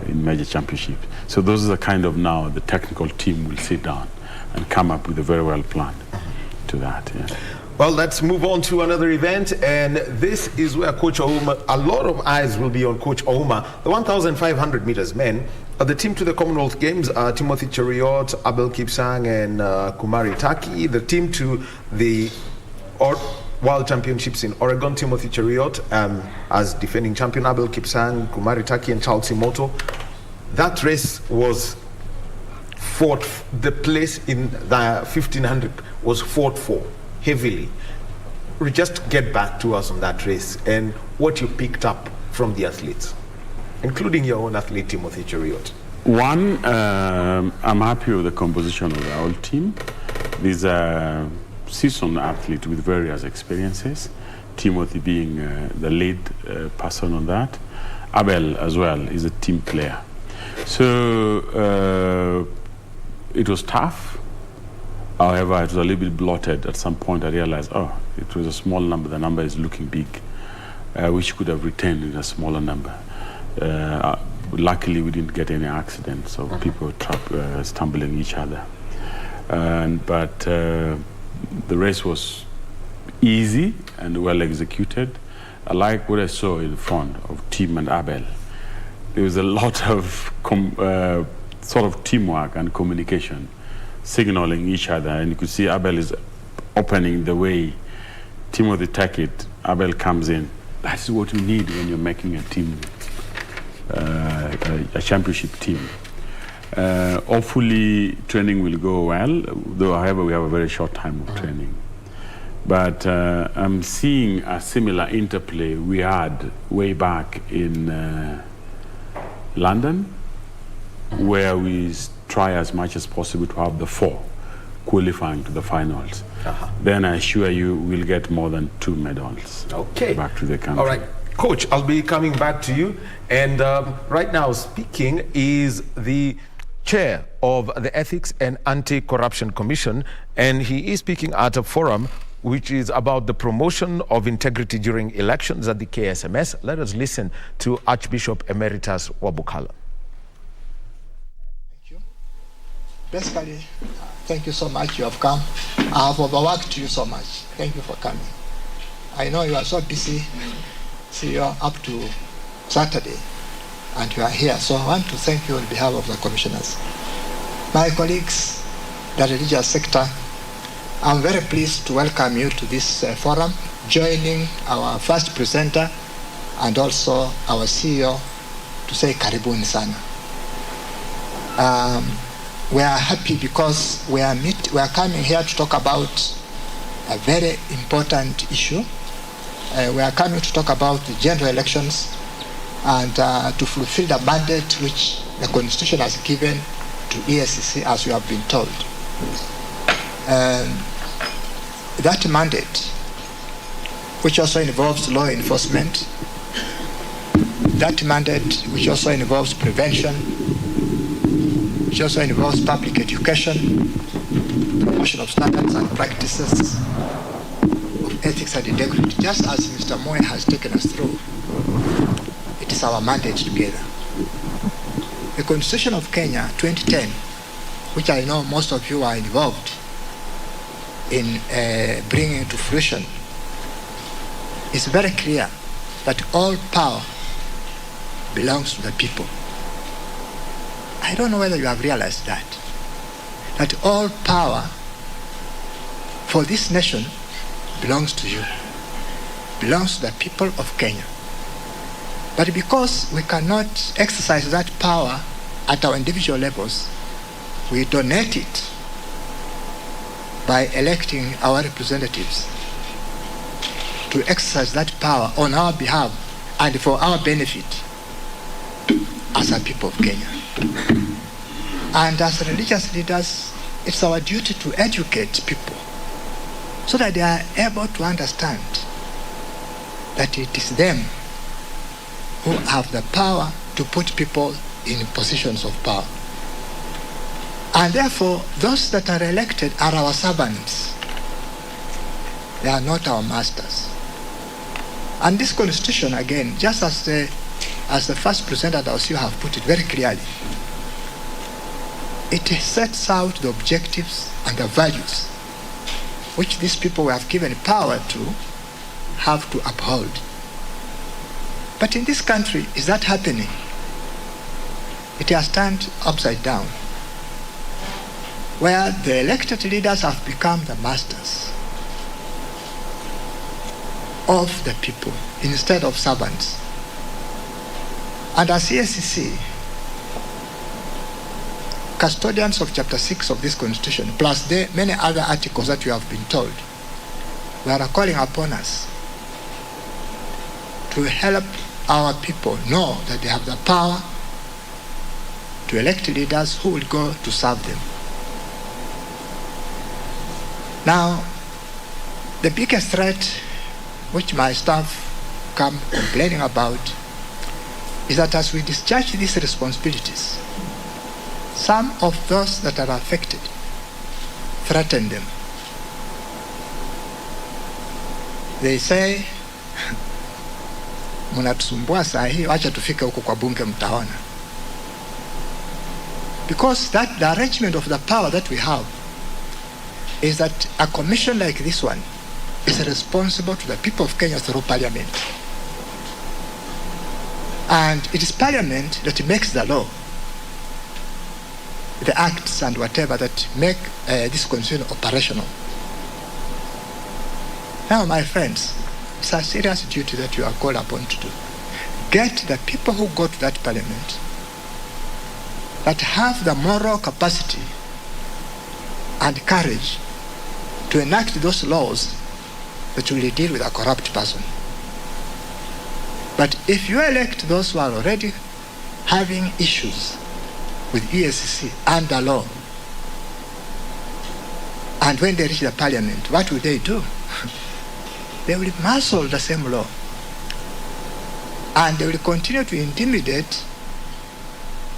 in major championships. So those are the kind of, now the technical team will sit down and come up with a very well plan to that. Yeah. Well, let's move on to another event, and this is where Coach Ouma, a lot of eyes will be on Coach Ouma. The 1,500 meters men, the team to the Commonwealth Games are Timothy Cheriot, Abel Kipsang, and Kumari Taki. The team to the World Championships in Oregon, Timothy Cheriot as defending champion, Abel Kipsang, Kumari Taki, and Charles Simoto. That race was fought, the place in the 1,500 was fought for heavily. Just get back to us on that race and what you picked up from the athletes, including your own athlete, Timothy Cheriot. One, I'm happy with the composition of the whole team. These are seasoned athletes with various experiences, Timothy being the lead person on that. Abel as well is a team player. So it was tough. However, it was a little bit bloated. At some point I realized, it was a small number. The number is looking big, which could have retained in a smaller number. Luckily, we didn't get any accidents, so people stumbling each other. But the race was easy and well executed. I like what I saw in front of Tim and Abel. There was a lot of sort of teamwork and communication, signaling each other, and you could see Abel is opening the way. Timothy take it, Abel comes in. That's what you need when you're making a team, a championship team. Hopefully training will go well, though however we have a very short time of training. But I'm seeing a similar interplay we had way back in London, where we try as much as possible to have the 4 qualifying to the finals. Then I assure you we'll get more than 2 medals back to the country. All right, Coach, I'll be coming back to you. And right now speaking is the chair of the Ethics and Anti-Corruption Commission, and he is speaking at a forum which is about the promotion of integrity during elections at the KSMS. Let us listen to Archbishop Emeritus Wabukala. Basically, thank you so much you have come. I have overworked you so much. Thank you for coming. I know you are so busy, see you are up to Saturday, and you are here. So I want to thank you on behalf of the commissioners. My colleagues, the religious sector, I'm very pleased to welcome you to this forum, joining our first presenter and also our CEO to say karibuni sana. We are happy because we are coming here to talk about a very important issue. We are coming to talk about the general elections and to fulfill the mandate which the Constitution has given to ESCC, as you have been told. That mandate, which also involves law enforcement, that mandate which also involves prevention, which also involves public education, promotion of standards and practices of ethics and integrity, just as Mr. Moy has taken us through. It is our mandate together. The Constitution of Kenya 2010, which I know most of you are involved in bringing to fruition, is very clear that all power belongs to the people. I don't know whether you have realized that all power for this nation belongs to you, belongs to the people of Kenya. But because we cannot exercise that power at our individual levels, we donate it by electing our representatives to exercise that power on our behalf and for our benefit as a people of Kenya. And as religious leaders, it's our duty to educate people so that they are able to understand that it is them who have the power to put people in positions of power. And therefore, those that are elected are our servants. They are not our masters. And this Constitution, again, just as the first presenter that you have put it very clearly, it sets out the objectives and the values which these people have given power to have to uphold. But in this country, is that happening? It has turned upside down, where the elected leaders have become the masters of the people instead of servants. And as EACC, custodians of Chapter 6 of this Constitution, plus the many other articles that you have been told, we are calling upon us to help our people know that they have the power to elect leaders who will go to serve them. Now, the biggest threat which my staff come complaining about is that as we discharge these responsibilities, some of those that are affected threaten them. They say, mnatusumbua saa hii, acha tufike huko kwa bunge mtaona. Because that the arrangement of the power that we have is that a commission like this one is responsible to the people of Kenya through Parliament. And it is Parliament that makes the law, the acts and whatever that make this constitution operational. Now, my friends, it's a serious duty that you are called upon to do. Get the people who go to that Parliament that have the moral capacity and courage to enact those laws that will deal with a corrupt person. But if you elect those who are already having issues with EACC and the law, and when they reach the Parliament, what will they do? They will muscle the same law, and they will continue to intimidate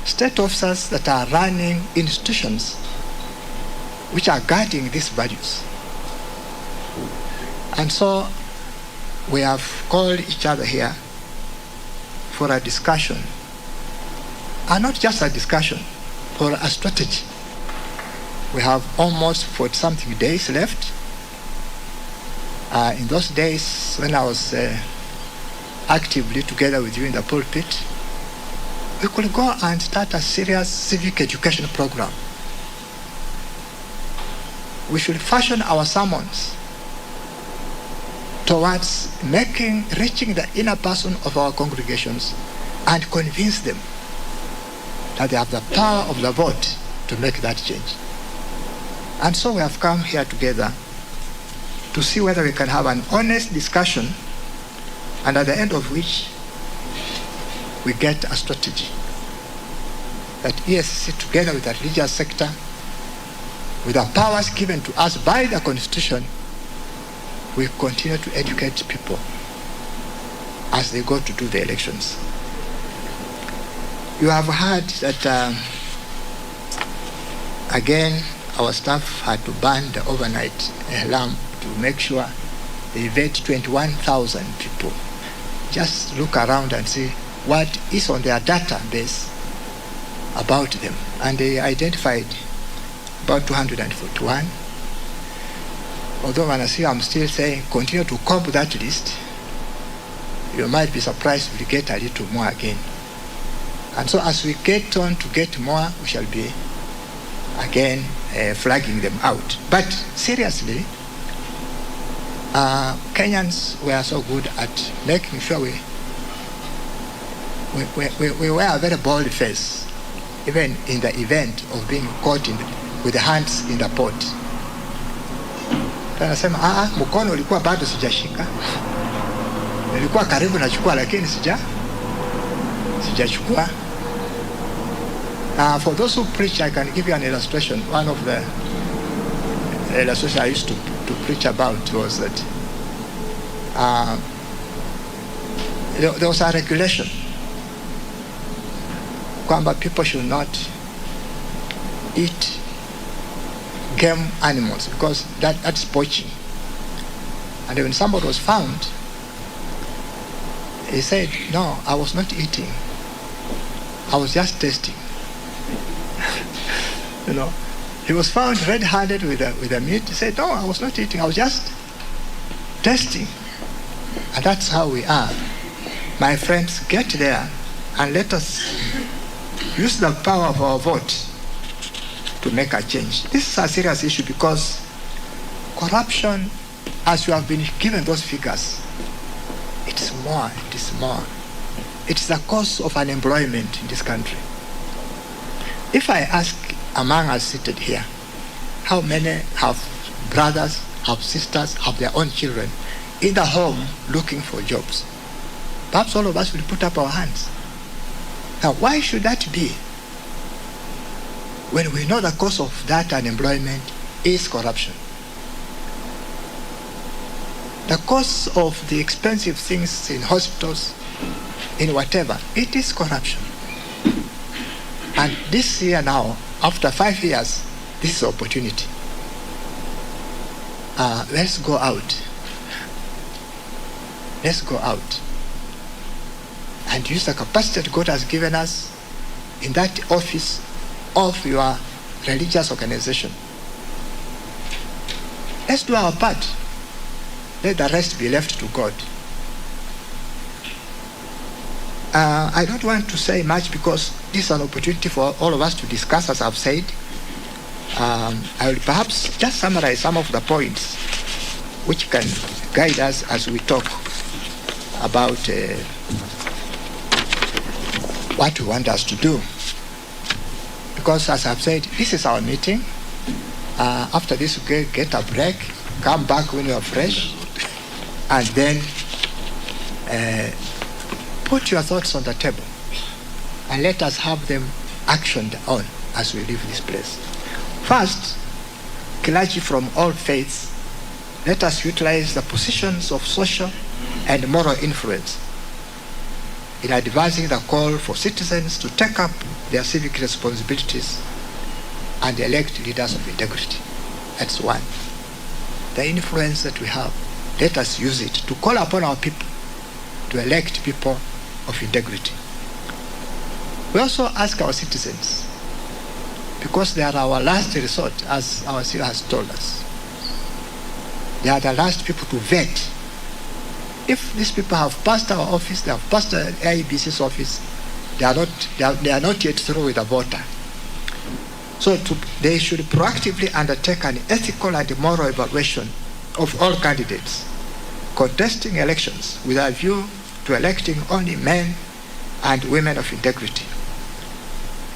state officers that are running institutions which are guarding these values. And so we have called each other here for a discussion, and not just a discussion, for a strategy. We have almost 40-something days left. In those days when I was actively together with you in the pulpit, we could go and start a serious civic education program. We should fashion our sermons towards reaching the inner person of our congregations and convince them that they have the power of the vote to make that change. And so we have come here together to see whether we can have an honest discussion, and at the end of which we get a strategy that EACC, together with the religious sector, with the powers given to us by the Constitution, we continue to educate people as they go to do the elections. You have heard that, again, our staff had to burn the overnight alarm to make sure they vet 21,000 people. Just look around and see what is on their database about them. And they identified about 241. Although when I see, I'm still saying, continue to comb that list. You might be surprised if we get a little more again. And so as we get on to get more, we shall be again flagging them out. But seriously, Kenyans were so good at making sure we wear a very bold face, even in the event of being caught with the hands in the pot. Anasema mkono ulikuwa bado sijashika, nilikuwa karibu nachukua lakini sijachukua. For those who preach, I can give you an illustration. One of the illustrations I used to preach about was that there was a regulation kwamba people should not eat game animals because that's poaching. And when somebody was found, he said, no, I was not eating, I was just tasting. He was found red-handed with the meat. He said, no, I was not eating. I was just testing. And that's how we are. My friends, get there and let us use the power of our vote to make a change. This is a serious issue because corruption, as you have been given those figures, it is more. It is the cause of unemployment in this country. If I ask among us seated here, how many have brothers, have sisters, have their own children in the home looking for jobs? Perhaps all of us will put up our hands. Now, why should that be? When we know the cause of that unemployment is corruption. The cause of the expensive things in hospitals, in whatever, it is corruption. And this year now, after 5 years, this is opportunity. Let's go out. Let's go out and use the capacity that God has given us in that office of your religious organization. Let's do our part. Let the rest be left to God. I don't want to say much because this is an opportunity for all of us to discuss, as I've said. I will perhaps just summarize some of the points which can guide us as we talk about what we want us to do. Because as I've said, this is our meeting. After this, we get a break, come back when you're fresh, and then put your thoughts on the table and let us have them actioned on as we leave this place. First, clergy from all faiths, let us utilize the positions of social and moral influence in advancing the call for citizens to take up their civic responsibilities and elect leaders of integrity. That's one. The influence that we have, let us use it to call upon our people to elect people of integrity. We also ask our citizens, because they are our last resort, as our CEO has told us. They are the last people to vet. If these people have passed our office, they have passed the IEBC's office, they are not yet through with the voter. So they should proactively undertake an ethical and moral evaluation of all candidates contesting elections with a view to electing only men and women of integrity.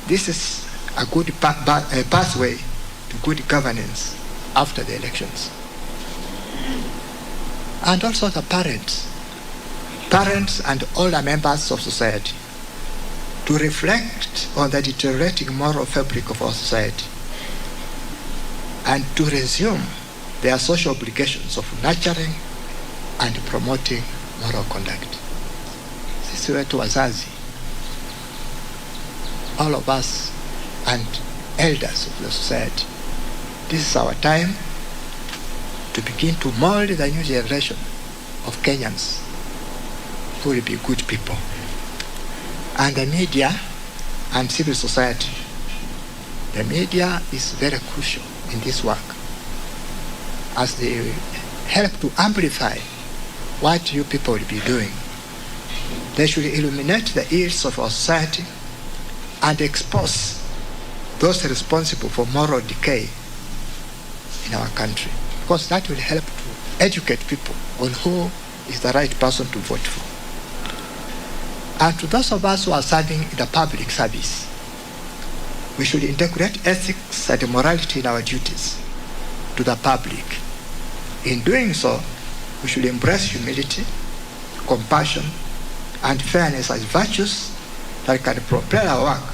This is a good pathway to good governance after the elections. And also the parents and older members of society, to reflect on the deteriorating moral fabric of our society and to resume their social obligations of nurturing and promoting moral conduct. Sisi wetu wazazi, all of us and elders of the society, this is our time to begin to mold the new generation of Kenyans who will be good people. And the media and civil society, the media is very crucial in this work as they help to amplify what you people will be doing. They should illuminate the ills of our society and expose those responsible for moral decay in our country, because that will help to educate people on who is the right person to vote for. And to those of us who are serving in the public service, we should integrate ethics and morality in our duties to the public. In doing so, we should embrace humility, compassion, and fairness as virtues that can propel our work.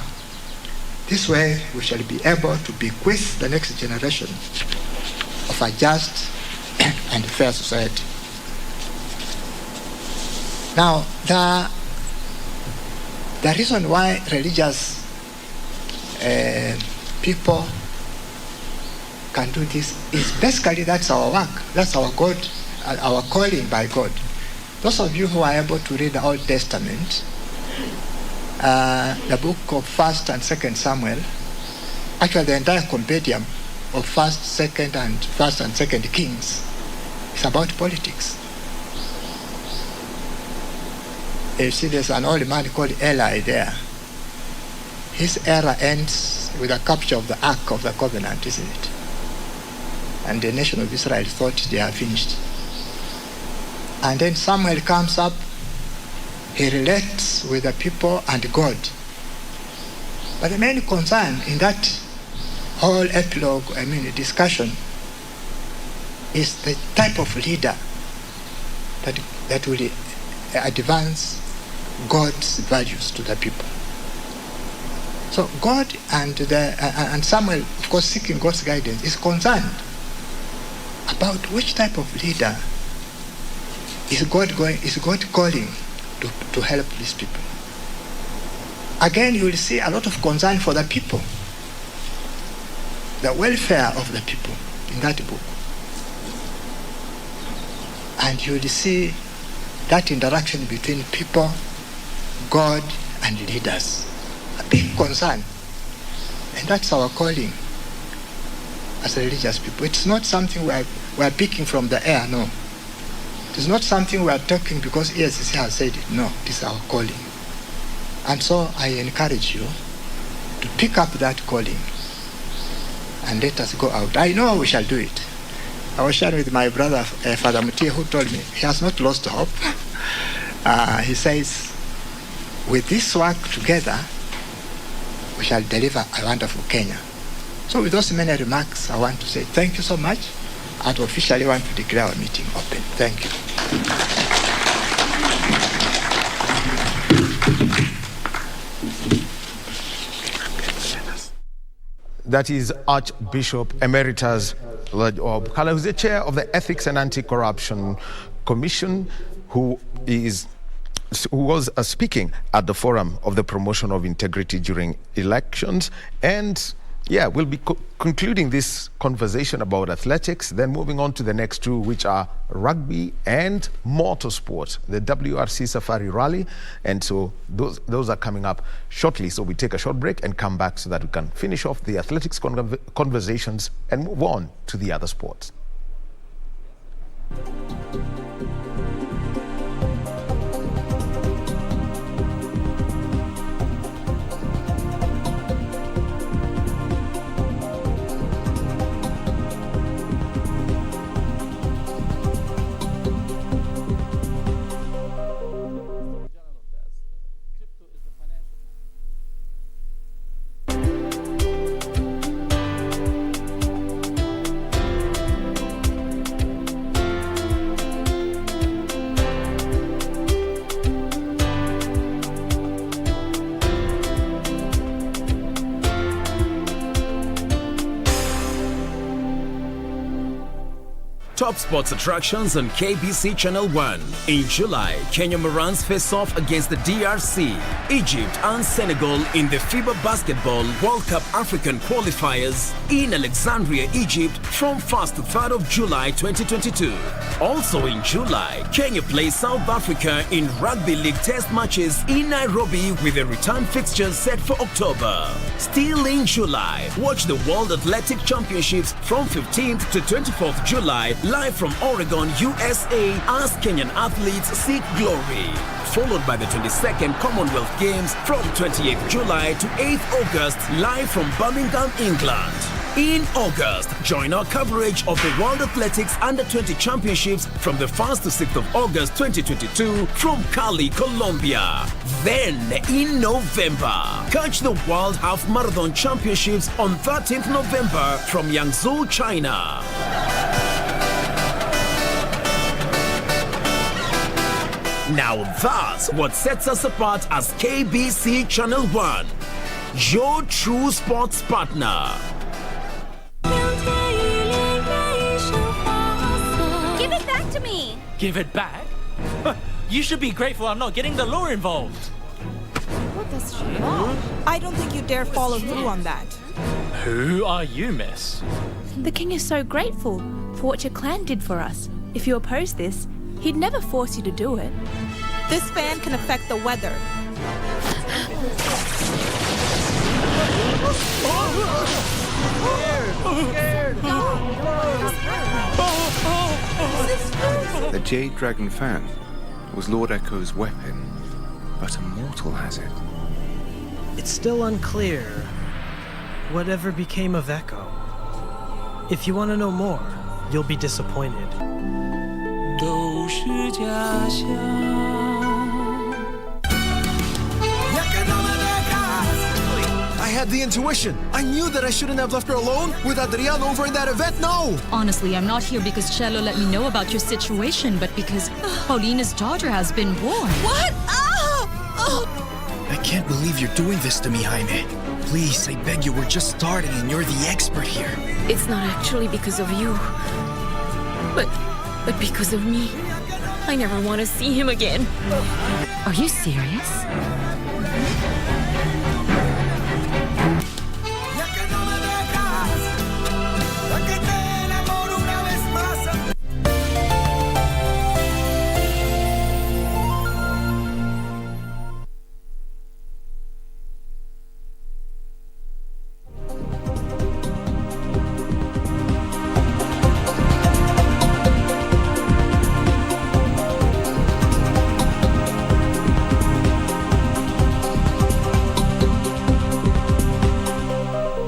This way, we shall be able to bequeath the next generation of a just and fair society. Now, the reason why religious people can do this is basically that's our work, that's our God, our calling by God. Those of you who are able to read the Old Testament, the book of 1st and 2nd Samuel, actually the entire compendium of first and second kings. It's about politics. You see, there's an old man called Eli there. His era ends with the capture of the Ark of the Covenant, isn't it? And the nation of Israel thought they are finished. And then Samuel comes up, he relates with the people and God. But the main concern in that whole epilogue, discussion, is the type of leader that will advance God's values to the people. So God and Samuel, of course, seeking God's guidance, is concerned about which type of leader is God calling to help these people. Again, you will see a lot of concern for the people, the welfare of the people in that book. And you will see that interaction between people, God, and leaders. A big concern. And that's our calling as religious people. It's not something we are picking from the air, no. It's not something we are talking because ESCC has said it. No, this is our calling. And so I encourage you to pick up that calling and let us go out. I know we shall do it. I was sharing with my brother, Father Mutie, who told me he has not lost hope. He says, with this work together, we shall deliver a wonderful Kenya. So with those many remarks, I want to say thank you so much, and officially want to declare our meeting open. Thank you. That is Archbishop Emeritus Kala, who's the chair of the Ethics and Anti-Corruption Commission, who was speaking at the forum of the promotion of integrity during elections. And yeah, we'll be concluding this conversation about athletics, then moving on to the next two, which are rugby and motorsport, the WRC Safari Rally. And so those are coming up shortly. So we take a short break and come back so that we can finish off the athletics conversations and move on to the other sports. Top sports attractions on KBC Channel 1. In July, Kenya Morans face off against the DRC, Egypt and Senegal in the FIBA Basketball World Cup African qualifiers in Alexandria, Egypt from 1st to 3rd of July 2022. Also in July, Kenya plays South Africa in Rugby League test matches in Nairobi with a return fixture set for October. Still in July, watch the World Athletic Championships from 15th to 24th July live from Oregon, USA as Kenyan athletes seek glory. Followed by the 22nd Commonwealth Games from 28th July to 8th August live from Birmingham, England. In August, join our coverage of the World Athletics Under-20 Championships from the 1st to 6th of August 2022 from Cali, Colombia. Then, in November, catch the World Half Marathon Championships on 13th November from Yangzhou, China. Now that's what sets us apart as KBC Channel 1, your true sports partner. Give it back to me! Give it back? You should be grateful I'm not getting the law involved. What does she want? I don't think you dare follow through on that. Who are you, miss? The king is so grateful for what your clan did for us. If you oppose this, he'd never force you to do it. This fan can affect the weather. I'm scared. The Jade Dragon fan was Lord Echo's weapon, but a mortal has it. It's still unclear whatever became of Echo. If you want to know more, you'll be disappointed. I had the intuition. I knew that I shouldn't have left her alone with Adrian over in that event. No! Honestly, I'm not here because Cello let me know about your situation, but because Paulina's daughter has been born. What? I can't believe you're doing this to me, Jaime. Please, I beg you, we're just starting and you're the expert here. It's not actually because of you, but because of me. I never want to see him again. Are you serious?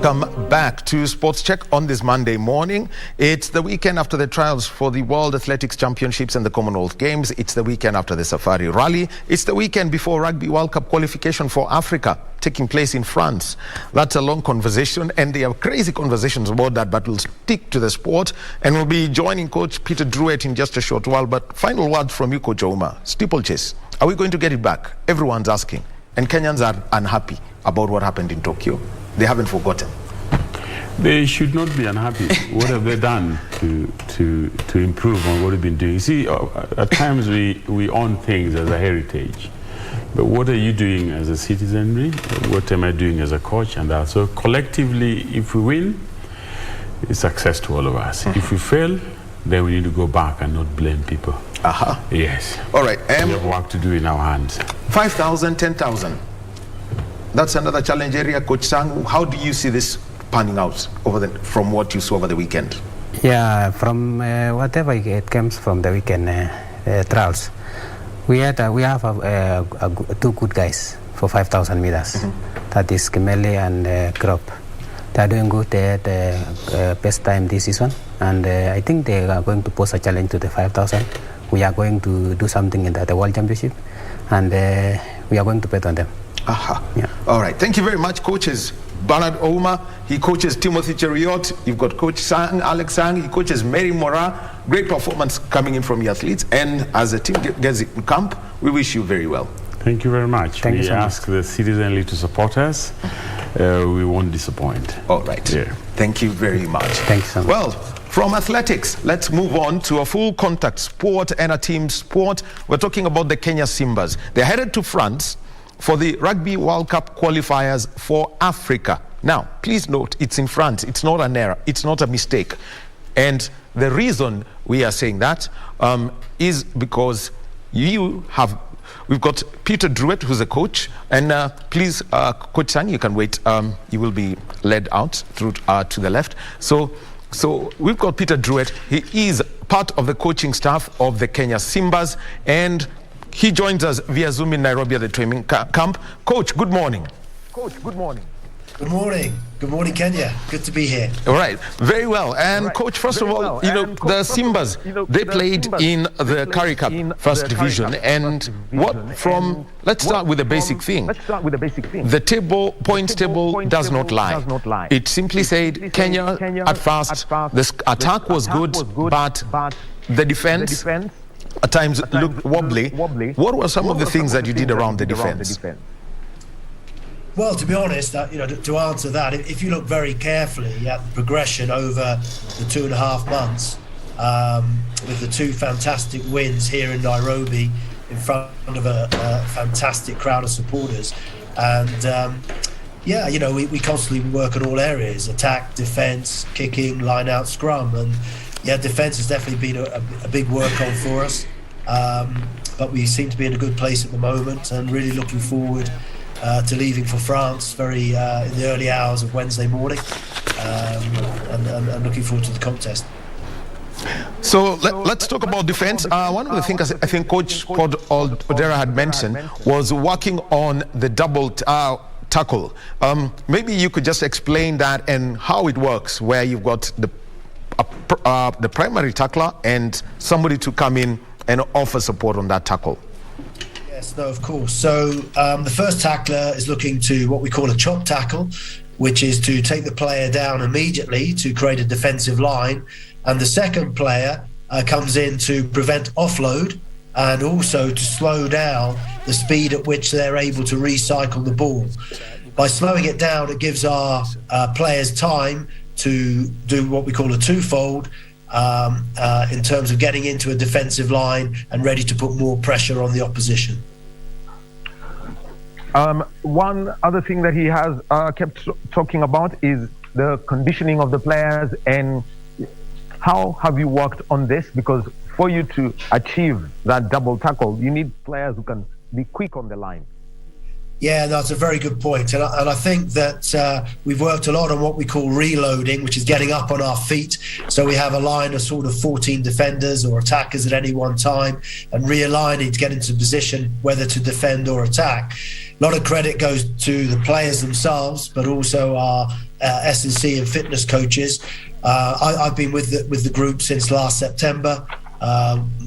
Welcome back to Sports Check on this Monday morning. It's the weekend after the trials for the World Athletics Championships and the Commonwealth Games. It's the weekend after the Safari Rally. It's the weekend before Rugby World Cup qualification for Africa taking place in France. That's a long conversation, and there are crazy conversations about that, but we'll stick to the sport. And we'll be joining Coach Peter Druitt in just a short while. But final word from you, Coach Ouma. Steeplechase, are we going to get it back? Everyone's asking. And Kenyans are unhappy about what happened in Tokyo. They haven't forgotten. They should not be unhappy. What have they done to improve on what we've been doing? You see, at times we own things as a heritage. But what are you doing as a citizenry? What am I doing as a coach? And that. So collectively, if we win, it's success to all of us. If we fail, then we need to go back and not blame people. Aha. Yes. All right. We have work to do in our hands. 5,000, 10,000. That's another challenge area. Coach Sang, how do you see this panning out from what you saw over the weekend? Yeah, from whatever it comes from the weekend trials, we have two good guys for 5,000 meters. That is Kimeli and Krop. They are doing good. They had best time this season, and I think they are going to pose a challenge to the 5,000. We are going to do something in the World Championship, and we are going to bet on them. Aha. Yeah. All right. Thank you very much, coaches. Bernard Ouma, he coaches Timothy Cheriot. You've got Coach Sang, Alex Sang, he coaches Mary Mora. Great performance coming in from the athletes. And as the team gets in camp, we wish you very well. Thank you very much. Thank you so much. We ask the citizenry to support us. We won't disappoint. All right. Yeah. Thank you very much. Thank you so much. Well, from athletics, let's move on to a full contact sport and a team sport. We're talking about the Kenya Simbas. They're headed to France for the Rugby World Cup qualifiers for Africa. Now, please note, it's in France. It's not an error. It's not a mistake. And the reason we are saying that is because we've got Peter Druitt, who's a coach. And please, Coach Sang, you can wait. You will be led out through to the left. So we've got Peter Druitt. He is part of the coaching staff of the Kenya Simbas, and he joins us via Zoom in Nairobi at the training camp. Coach, good morning. Coach, good morning. Good morning. Good morning, Kenya. Good to be here. All right, very well. And Coach, first of all, the Simbas, they played in the Currie Cup First Division. And let's start with the basic thing. The point table does not lie. It simply said Kenya at first, the attack was good, but the defense at times looked wobbly. What were some of the things that you did around the defense? Well, to be honest, to answer that, if you look very carefully at the progression over the 2.5 months, with the two fantastic wins here in Nairobi in front of a fantastic crowd of supporters, and we constantly work in all areas: attack, defence, kicking, line out, scrum, and defence has definitely been a big work on for us. But we seem to be in a good place at the moment, and really looking forward to leaving for France in the early hours of Wednesday morning, and looking forward to the contest. So let's talk about defense. One of the things I think Coach Odera had mentioned was working on the double tackle. Maybe you could just explain that and how it works, where you've got the primary tackler and somebody to come in and offer support on that tackle. Yes, no, of course. So the first tackler is looking to what we call a chop tackle, which is to take the player down immediately to create a defensive line. And the second player comes in to prevent offload and also to slow down the speed at which they're able to recycle the ball. By slowing it down, it gives our players time to do what we call a twofold in terms of getting into a defensive line and ready to put more pressure on the opposition. One other thing that he has kept talking about is the conditioning of the players. And how have you worked on this? Because for you to achieve that double tackle, you need players who can be quick on the line. Yeah, that's a very good point. And I think that we've worked a lot on what we call reloading, which is getting up on our feet. So we have a line of sort of 14 defenders or attackers at any one time and realigning to get into position whether to defend or attack. A lot of credit goes to the players themselves, but also our S&C and fitness coaches. I've been with the group since last September.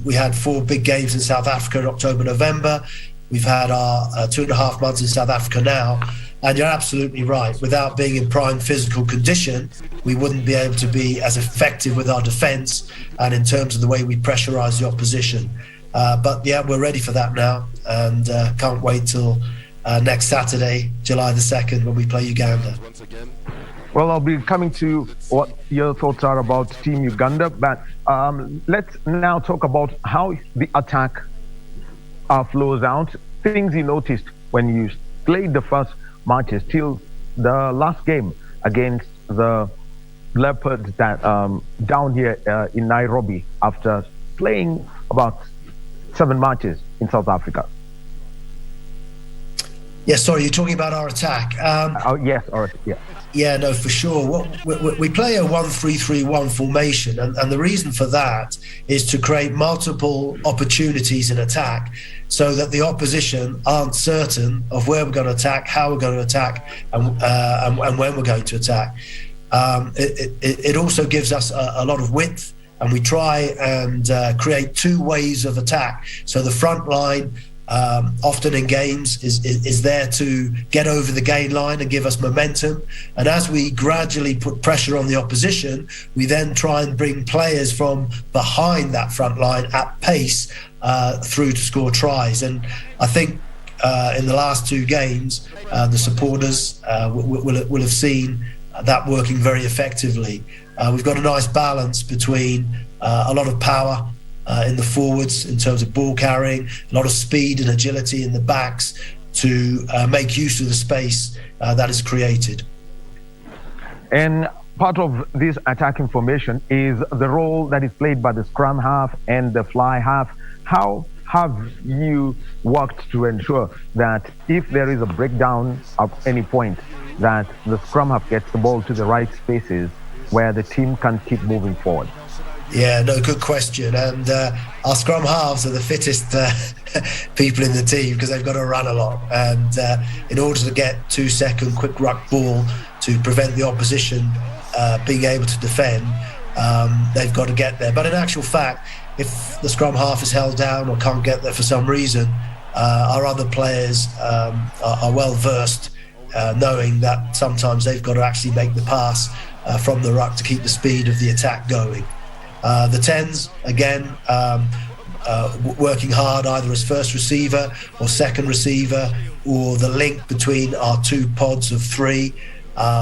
We had 4 big games in South Africa in October, November. We've had our 2.5 months in South Africa now. And you're absolutely right. Without being in prime physical condition, we wouldn't be able to be as effective with our defence and in terms of the way we pressurise the opposition. But yeah, we're ready for that now and can't wait till next Saturday, July the 2nd, when we play Uganda. Well, I'll be coming to what your thoughts are about Team Uganda, but let's now talk about how the attack flows out. Things you noticed when you played the first matches till the last game against the Leopards that down here in Nairobi after playing about 7 matches in South Africa. Yes, sorry, you're talking about our attack. Yes, yeah. Yeah, no, for sure. We play a 1-3-3-1 formation, and the reason for that is to create multiple opportunities in attack so that the opposition aren't certain of where we're going to attack, how we're going to attack, and when we're going to attack. It also gives us a lot of width, and we try and create 2 ways of attack. So the front line often in games is there to get over the gain line and give us momentum. And as we gradually put pressure on the opposition, we then try and bring players from behind that front line at pace through to score tries. And I think in the last 2 games, the supporters will have seen that working very effectively. We've got a nice balance between a lot of power in the forwards in terms of ball carrying, a lot of speed and agility in the backs to make use of the space that is created. And part of this attacking formation is the role that is played by the scrum half and the fly half. How have you worked to ensure that if there is a breakdown at any point, that the scrum half gets the ball to the right spaces where the team can keep moving forward? Yeah, no, good question. And our scrum halves are the fittest people in the team because they've got to run a lot. And in order to get 2-second quick ruck ball to prevent the opposition being able to defend, they've got to get there. But in actual fact, if the scrum half is held down or can't get there for some reason, our other players are well versed, knowing that sometimes they've got to actually make the pass from the ruck to keep the speed of the attack going. The 10s, again, working hard either as first receiver or second receiver or the link between our 2 pods of 3.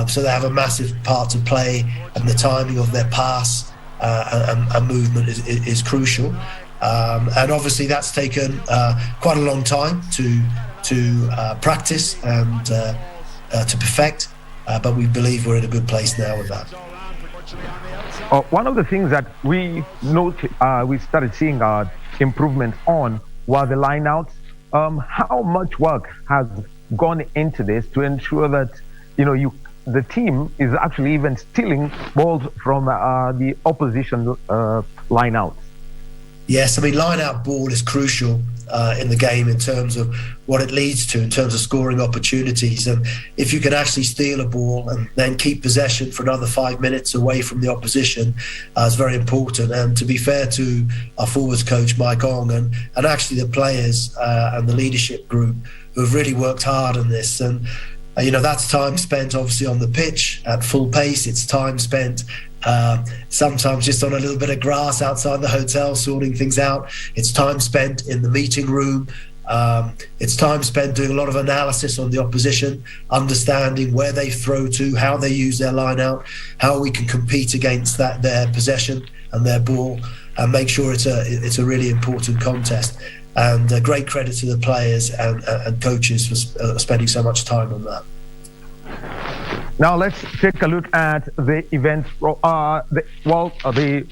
So they have a massive part to play, and the timing of their pass and movement is crucial. And obviously that's taken quite a long time to practice and to perfect, but we believe we're in a good place now with that. One of the things that we started seeing improvements on were the lineouts. How much work has gone into this to ensure that the team is actually even stealing balls from the opposition line-outs. Yes, I mean, line-out ball is crucial in the game in terms of what it leads to, in terms of scoring opportunities. And if you can actually steal a ball and then keep possession for another 5 minutes away from the opposition, is very important. And to be fair to our forwards coach, Mike Ong, and actually the players and the leadership group who have really worked hard on this. And, that's time spent obviously on the pitch at full pace. It's time spent sometimes just on a little bit of grass outside the hotel sorting things out. It's time spent in the meeting room. It's time spent doing a lot of analysis on the opposition, understanding where they throw to, how they use their line out, how we can compete against their possession and their ball, and make sure it's a really important contest. And great credit to the players and coaches for spending so much time on that. Now let's take a look at the events, the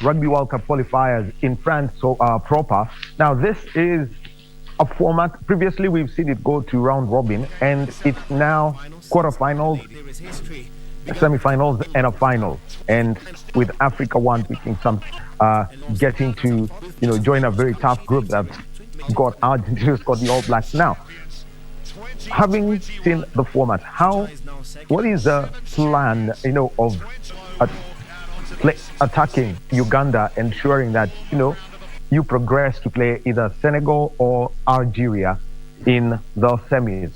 Rugby World Cup qualifiers in France proper. Now this is a format. Previously we've seen it go to round robin, and it's now quarterfinals, semi-finals, and a final. And with Africa one picking some, getting to join a very tough group that's got Argentina, got the All Blacks. Now, having seen the format, what is the plan, of attacking Uganda, ensuring that you progress to play either Senegal or Algeria in the semis?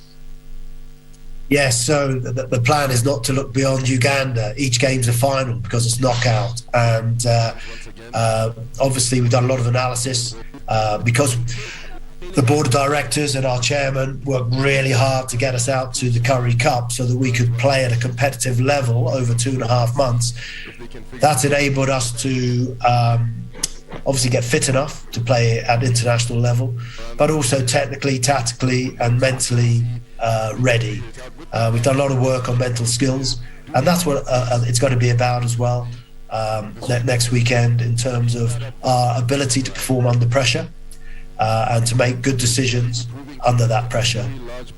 Yes, so the plan is not to look beyond Uganda. Each game's a final because it's knockout. And obviously we've done a lot of analysis because the board of directors and our chairman worked really hard to get us out to the Currie Cup so that we could play at a competitive level over 2.5 months. That's enabled us to obviously get fit enough to play at international level, but also technically, tactically and mentally ready. We've done a lot of work on mental skills, and that's what it's going to be about as well next weekend, in terms of our ability to perform under pressure and to make good decisions under that pressure.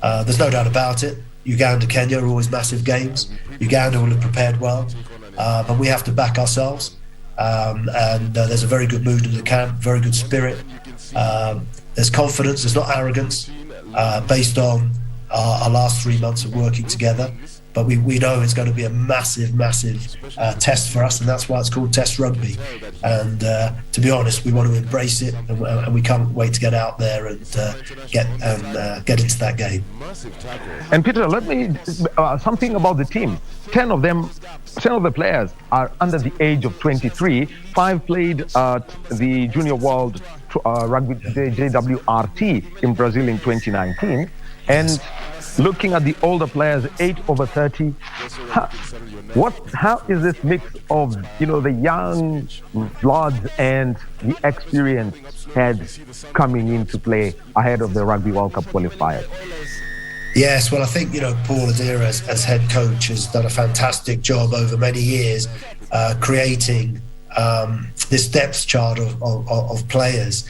There's no doubt about it. Uganda, Kenya are always massive games. Uganda will have prepared well, but we have to back ourselves. And there's a very good mood in the camp, very good spirit. There's confidence, there's not arrogance, based on our last 3 months of working together. But we know it's going to be a massive test for us, and that's why it's called Test Rugby. And to be honest, we want to embrace it, and we can't wait to get out there and get into that game. And Peter, let me something about the team. 10 of the players are under the age of 23. 5 played at the Junior World Rugby, the JWRT in Brazil in 2019, and looking at the older players, 8 over 30. How is this mix of the young bloods and the experienced heads coming into play ahead of the Rugby World Cup qualifiers? Yes, well, I think Paul Adira as head coach has done a fantastic job over many years creating this depth chart of players.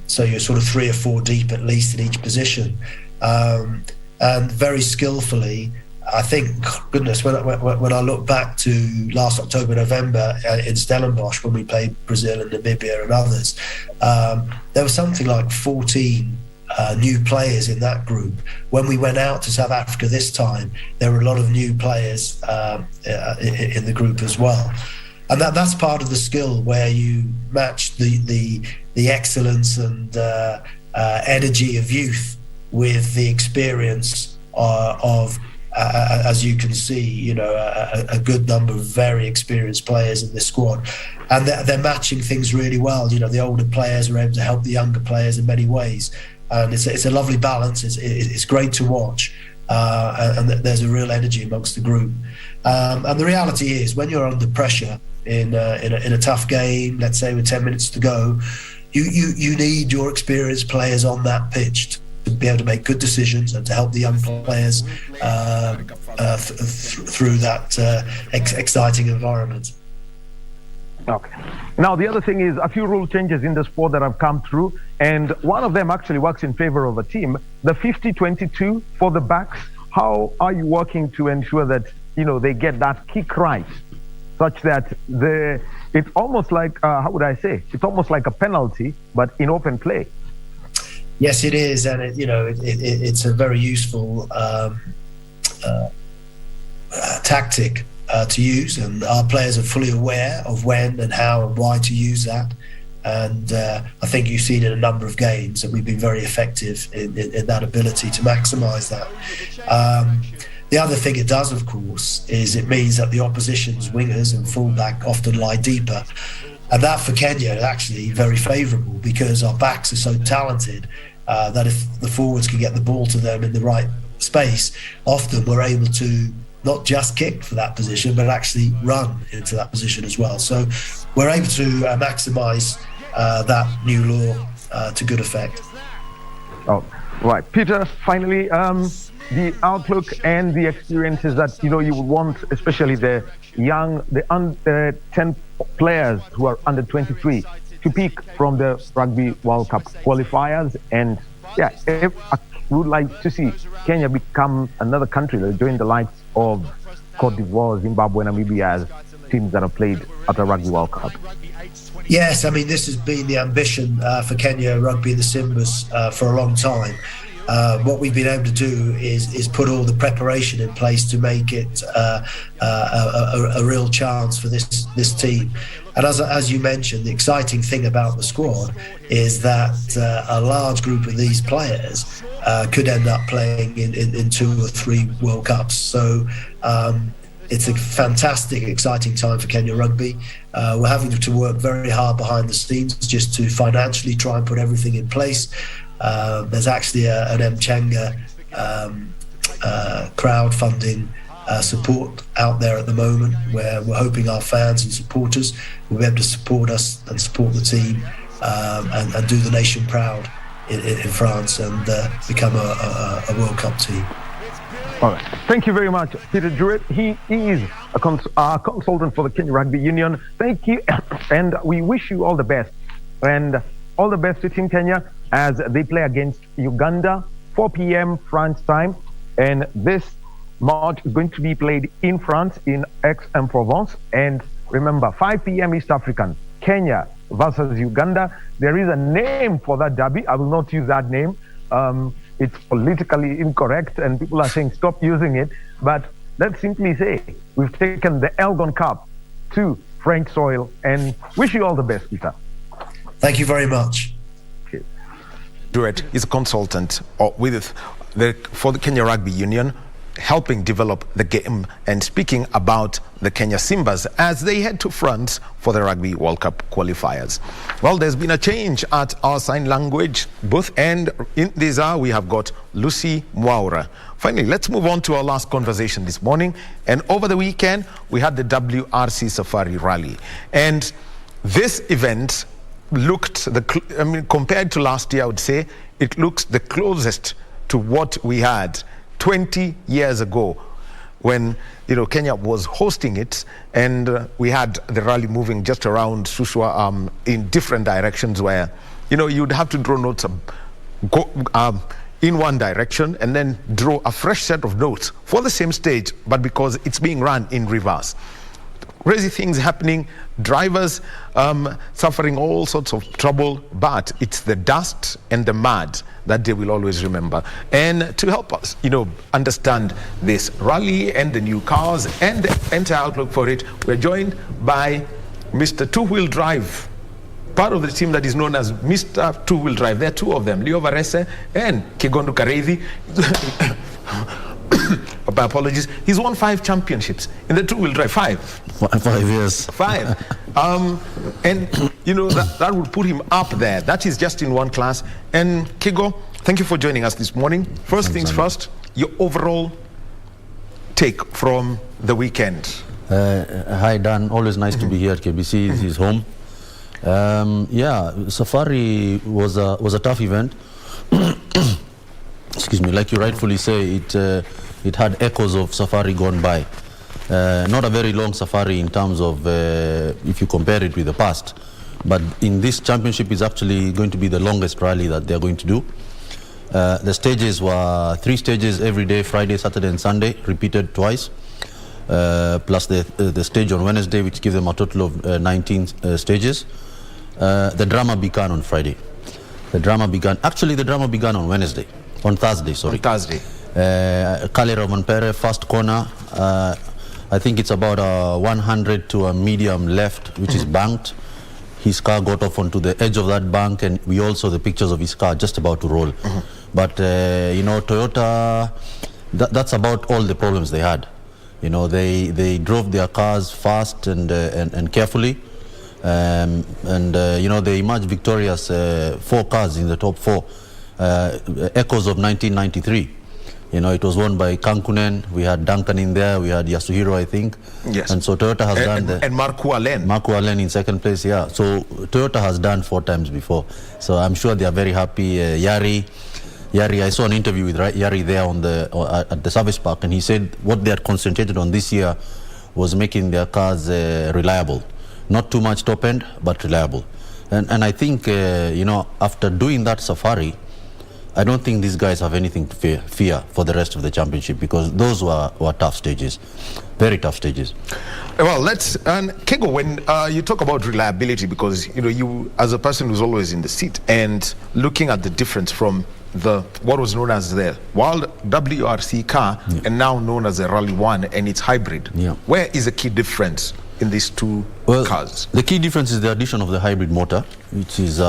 So you're sort of 3 or 4 deep at least in each position. And very skillfully, I think, goodness, when I look back to last October, November in Stellenbosch when we played Brazil and Namibia and others, there was something like 14 new players in that group. When we went out to South Africa this time, there were a lot of new players in the group as well. And that's part of the skill, where you match the excellence and energy of youth with the experience of as you can see, a good number of very experienced players in this squad, and they're matching things really well. The older players are able to help the younger players in many ways, and it's a lovely balance. It's great to watch, and there's a real energy amongst the group. And the reality is, when you're under pressure in a tough game, let's say with 10 minutes to go, you need your experienced players on that pitch to be able to make good decisions and to help the young players through that exciting environment. Okay. Now, the other thing is a few rule changes in the sport that have come through, and one of them actually works in favor of a team. The 50-22 for the backs. How are you working to ensure that they get that kick right, such that it's almost like, how would I say? It's almost like a penalty, but in open play. Yes, it is, and it's a very useful tactic to use, and our players are fully aware of when and how and why to use that. And I think you've seen in a number of games that we've been very effective in that ability to maximise that. The other thing it does, of course, is it means that the opposition's wingers and fullback often lie deeper. And that for Kenya is actually very favourable, because our backs are so talented that if the forwards can get the ball to them in the right space, often we're able to not just kick for that position, but actually run into that position as well. So we're able to maximise that new law to good effect. Oh, right. Peter, finally, the outlook and the experiences that, you would want, especially the under 10 players who are under 23 to pick from the Rugby World Cup qualifiers. And I would like to see Kenya become another country that join the likes of Cote d'Ivoire, Zimbabwe, Namibia as teams that have played at the Rugby World Cup. Yes, I mean, this has been the ambition for Kenya Rugby and the Simbas for a long time. What we've been able to do is put all the preparation in place to make it a real chance for this team. And as you mentioned, the exciting thing about the squad is that a large group of these players could end up playing in 2 or 3 World Cups. So it's a fantastic, exciting time for Kenya Rugby. We're having to work very hard behind the scenes just to financially try and put everything in place. There's actually an Mchanga crowdfunding support out there at the moment, where we're hoping our fans and supporters will be able to support us and support the team and do the nation proud in France and become a World Cup team. All right. Thank you very much, Peter Jewett. He is a consultant for the Kenya Rugby Union. Thank you, and we wish you all the best. And all the best to Team Kenya as they play against Uganda, 4 p.m. France time. And this match is going to be played in France, in Aix-en-Provence. And remember, 5 p.m. East African, Kenya versus Uganda. There is a name for that derby. I will not use that name. It's politically incorrect, and people are saying stop using it. But let's simply say we've taken the Elgon Cup to French soil, and wish you all the best, Peter. Thank you very much. Duet is a consultant for the Kenya Rugby Union, helping develop the game and speaking about the Kenya Simbas as they head to France for the Rugby World Cup qualifiers. Well, there's been a change at our sign language booth, and in this hour we have got Lucy Mwaura. Finally, let's move on to our last conversation this morning. And over the weekend, we had the WRC Safari Rally. And this event looked, compared to last year, I would say, it looks the closest to what we had 20 years ago when Kenya was hosting it, and we had the rally moving just around Suswa in different directions, where you'd have to draw notes in one direction and then draw a fresh set of notes for the same stage, but because it's being run in reverse. Crazy things happening, drivers suffering all sorts of trouble, but it's the dust and the mud that they will always remember. And to help us, understand this rally and the new cars and the entire outlook for it, we're joined by Mr. Two-Wheel Drive, part of the team that is known as Mr. Two-Wheel Drive. There are 2 of them, Leo Varese and Kigondo Kareithi. My apologies. He's won 5 championships in the two-wheel drive. 5 years. 5. And that would put him up there. That is just in one class. And Kigo, thank you for joining us this morning. First things first, your overall take from the weekend. Hi Dan, always nice to be here at KBC. This is home. Safari was a tough event. Excuse me, like you rightfully say, it had echoes of Safari gone by. Not a very long Safari in terms of if you compare it with the past, but in this championship is actually going to be the longest rally that they're going to do. The stages were 3 stages every day, Friday, Saturday and Sunday, repeated twice. plus the stage on Wednesday, which gives them a total of 19 stages. The drama began on Friday. The drama began on Wednesday. On Thursday, sorry. On Thursday. Kale Rovanpere, first corner. I think it's about a 100 to a medium left, which is banked. His car got off onto the edge of that bank, and we all saw the pictures of his car just about to roll. But, Toyota, that's about all the problems they had. They drove their cars fast and carefully. They emerged victorious, 4 cars in the top 4. Echoes of 1993. It was won by Kankunen. We had Duncan in there. We had Yasuhiro, I think. Yes. And so Toyota has done the... And Marco Allen. Marco Allen in second place, yeah. So Toyota has done 4 times before. So I'm sure they are very happy. Yari, I saw an interview with Yari there at the service park, and he said what they had concentrated on this year was making their cars reliable. Not too much top end, but reliable. And I think, after doing that safari, I don't think these guys have anything to fear for the rest of the championship, because those were tough stages, very tough stages. Well, Kego, when you talk about reliability, because you as a person who's always in the seat and looking at the difference from what was known as the World WRC car and now known as the Rally 1 and its hybrid, where is the key difference in these two cars? The key difference is the addition of the hybrid motor, which is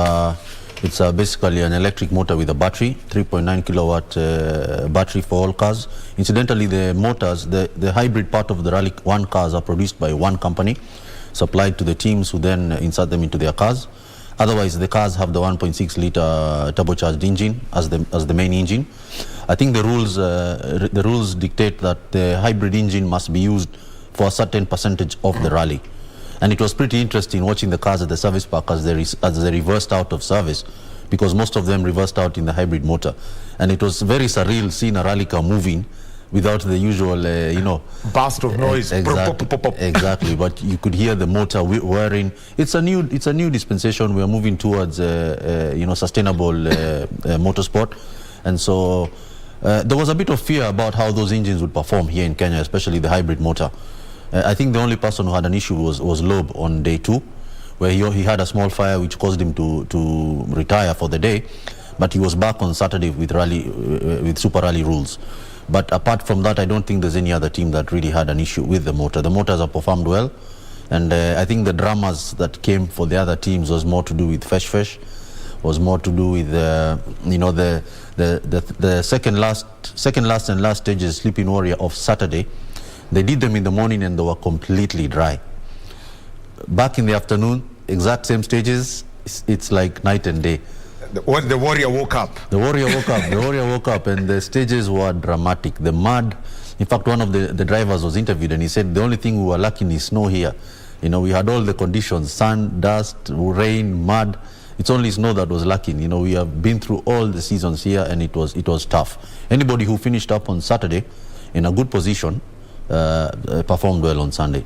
it's basically an electric motor with a battery, 3.9 kilowatt battery for all cars. Incidentally, the motors, the hybrid part of the Rally 1 cars are produced by one company, supplied to the teams who then insert them into their cars. Otherwise, the cars have the 1.6 liter turbocharged engine as the main engine. I think the rules dictate that the hybrid engine must be used for a certain percentage of the rally. And it was pretty interesting watching the cars at the service park as they reversed out of service, because most of them reversed out in the hybrid motor. And it was very surreal seeing a rally car moving without the usual, burst of noise. Exactly, but you could hear the motor whirring. It's a new dispensation. We are moving towards, sustainable motorsport. And so there was a bit of fear about how those engines would perform here in Kenya, especially the hybrid motor. I think the only person who had an issue was Loeb on day 2, where he had a small fire which caused him to retire for the day, but he was back on Saturday with Super Rally rules. But apart from that, I don't think there's any other team that really had an issue with the motor. The motors have performed well, and I think the dramas that came for the other teams was more to do with Fesh, was more to do with the second last and last stages, Sleeping Warrior of Saturday. They did them in the morning and they were completely dry. Back in the afternoon, exact same stages, it's like night and day. The Warrior woke up. The Warrior woke up and the stages were dramatic. The mud, in fact, one of the drivers was interviewed and he said the only thing we were lacking is snow here. We had all the conditions, sun, dust, rain, mud. It's only snow that was lacking. We have been through all the seasons here and it was tough. Anybody who finished up on Saturday in a good position performed well on Sunday.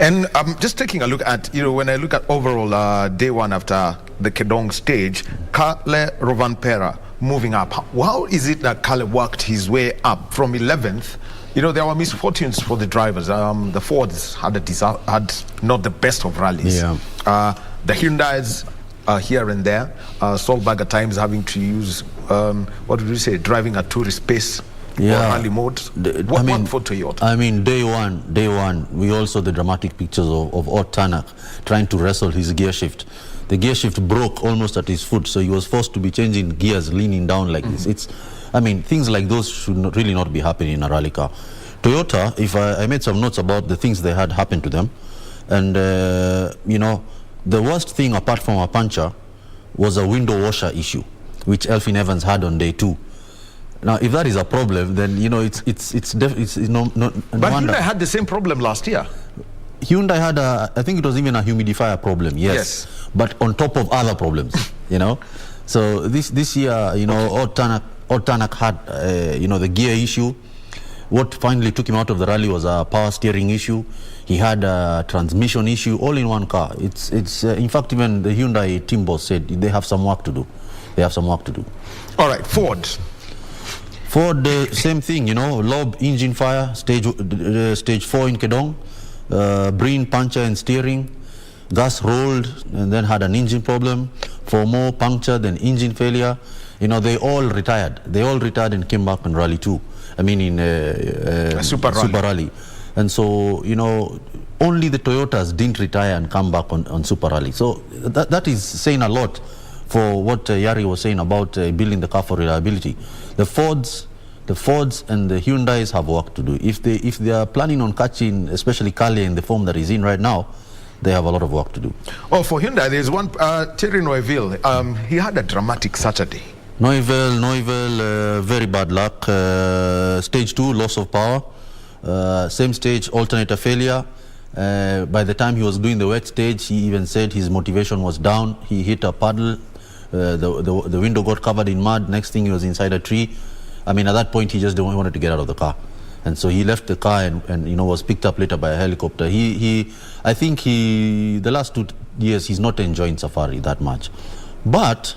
And just taking a look at, when I look at overall day 1 after the Kedong stage, Kale Rovanpera moving up. How is it that Kale worked his way up from 11th? There were misfortunes for the drivers. The Fords had not the best of rallies. The Hyundais here and there. Solberg at times having to use, driving at tourist pace. Rally mode. What for Toyota? I mean, day one, we all saw the dramatic pictures of Ott Tanak trying to wrestle his gear shift. The gear shift broke almost at his foot, so he was forced to be changing gears, leaning down like this. Things like those should really not be happening in a rally car. Toyota, if I made some notes about the things that had happened to them, and the worst thing apart from a puncture was a window washer issue, which Elfyn Evans had on day 2. Now, if that is a problem, then it's no But wonder. Hyundai had the same problem last year. Hyundai had I think it was even a humidifier problem. Yes. But on top of other problems, So this year, Ott Tanak had the gear issue. What finally took him out of the rally was a power steering issue. He had a transmission issue, all in one car. It's in fact, even the Hyundai team boss said they have some work to do. All right, Ford Ford, same thing, lob, engine fire, stage 4 in Kedong, Breen, puncture and steering, gas rolled and then had an engine problem, 4 more puncture, then engine failure. They all retired. They all retired and came back in Rally 2. I mean in Super Rally. And so, only the Toyotas didn't retire and come back on Super Rally. So that is saying a lot for what Yari was saying about building the car for reliability. The Fords and the Hyundais have work to do. If they are planning on catching, especially Kale in the form that he's in right now, they have a lot of work to do. Oh, for Hyundai, there's one, Thierry Neuville. He had a dramatic Saturday. Neuville, very bad luck. Stage 2, loss of power. Same stage, alternator failure. By the time he was doing the wet stage, he even said his motivation was down. He hit a puddle. The window got covered in mud. Next thing, he was inside a tree. I mean, at that point, he just wanted to get out of the car. And so he left the car and was picked up later by a helicopter. I think the last 2 years, he's not enjoying Safari that much. But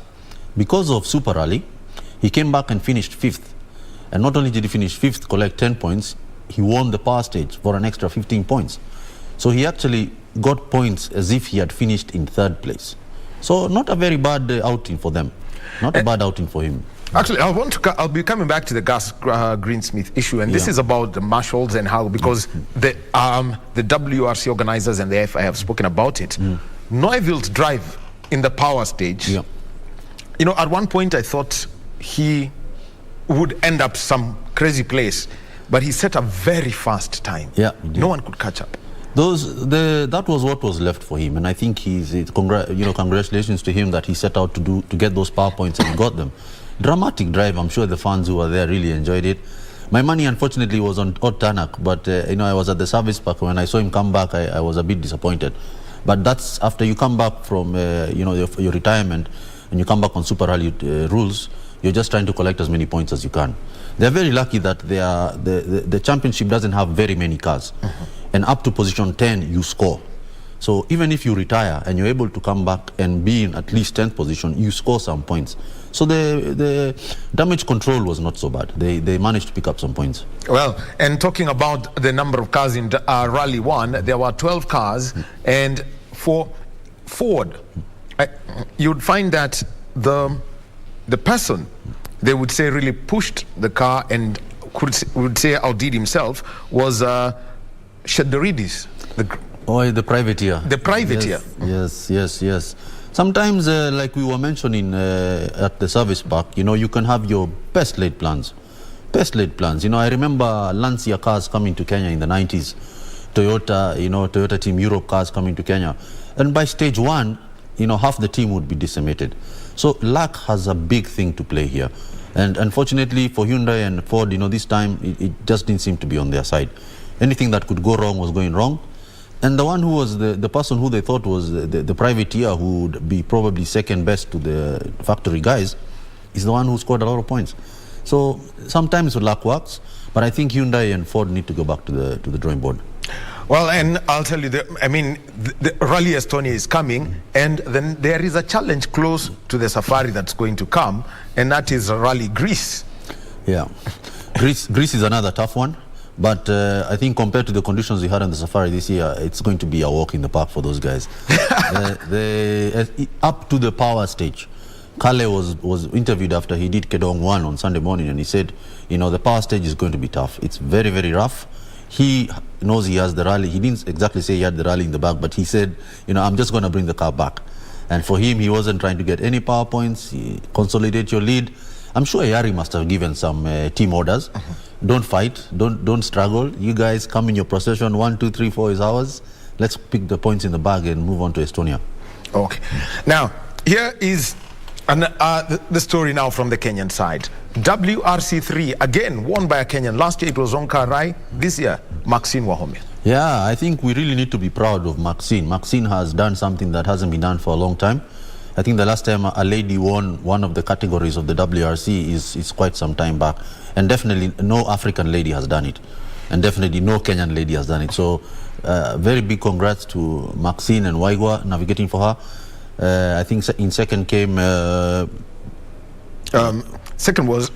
because of Super Rally, he came back and finished 5th. And not only did he finish 5th, collect 10 points, he won the power stage for an extra 15 points. So he actually got points as if he had finished in 3rd place. So not a very bad outing for them. Not a bad outing for him. Actually, I'll be coming back to the Gus Greensmith issue, and this is about the marshals and how, because the WRC organizers and the FI have spoken about it. Neuville's drive in the power stage, at one point I thought he would end up some crazy place, but he set a very fast time. No one could catch up. That was what was left for him, and I think congratulations to him that he set out to get those power points and he got them. Dramatic drive. I'm sure the fans who were there really enjoyed it. My money, unfortunately, was on Odd Tanak, but I was at the service park. When I saw him come back, I was a bit disappointed. But that's after you come back from your retirement and you come back on Super Rally rules. You're just trying to collect as many points as you can. They're very lucky that the championship doesn't have very many cars, and up to position 10 you score. So even if you retire and you're able to come back and be in at least 10th position, you score some points. So the damage control was not so bad. They managed to pick up some points. Well, and talking about the number of cars in Rally 1, there were 12 cars, and for Ford, you'd find that the person, they would say, really pushed the car and would say outdid himself was Shaddaridis, the privateer. The privateer. Yes. Sometimes, like we were mentioning at the service park, you can have your best laid plans. I remember Lancia cars coming to Kenya in the 90s. Toyota Team Europe cars coming to Kenya. And by stage 1, half the team would be decimated. So luck has a big thing to play here. And unfortunately for Hyundai and Ford, this time it just didn't seem to be on their side. Anything that could go wrong was going wrong. And the one who was the person who they thought was the privateer, who would be probably second best to the factory guys, is the one who scored a lot of points. So sometimes luck works, but I think Hyundai and Ford need to go back to the drawing board. Well, and I'll tell you, the Rally Estonia is coming, and then there is a challenge close to the Safari that's going to come, and that is Rally Greece. Yeah, Greece is another tough one. But I think compared to the conditions we had on the Safari this year, it's going to be a walk in the park for those guys. Up to the power stage, Kale was interviewed after he did Kedong 1 on Sunday morning, and he said, the power stage is going to be tough. It's very, very rough. He knows he has the rally. He didn't exactly say he had the rally in the back, but he said, I'm just going to bring the car back. And for him, he wasn't trying to get any power points. Consolidate your lead. I'm sure Yari must have given some team orders. Don't fight, don't struggle. You guys come in your procession, 1, 2, 3, 4 is ours. Let's pick the points in the bag and move on to Estonia. Okay. Now, here is the story now from the Kenyan side. WRC3, again, won by a Kenyan. Last year it was Onka Rai. This year, Maxine Wahome. Yeah, I think we really need to be proud of Maxine. Maxine has done something that hasn't been done for a long time. I think the last time a lady won one of the categories of the WRC is quite some time back. And definitely no African lady has done it. And definitely no Kenyan lady has done it. So very big congrats to Maxine and Waigwa navigating for her. I think in second came... second was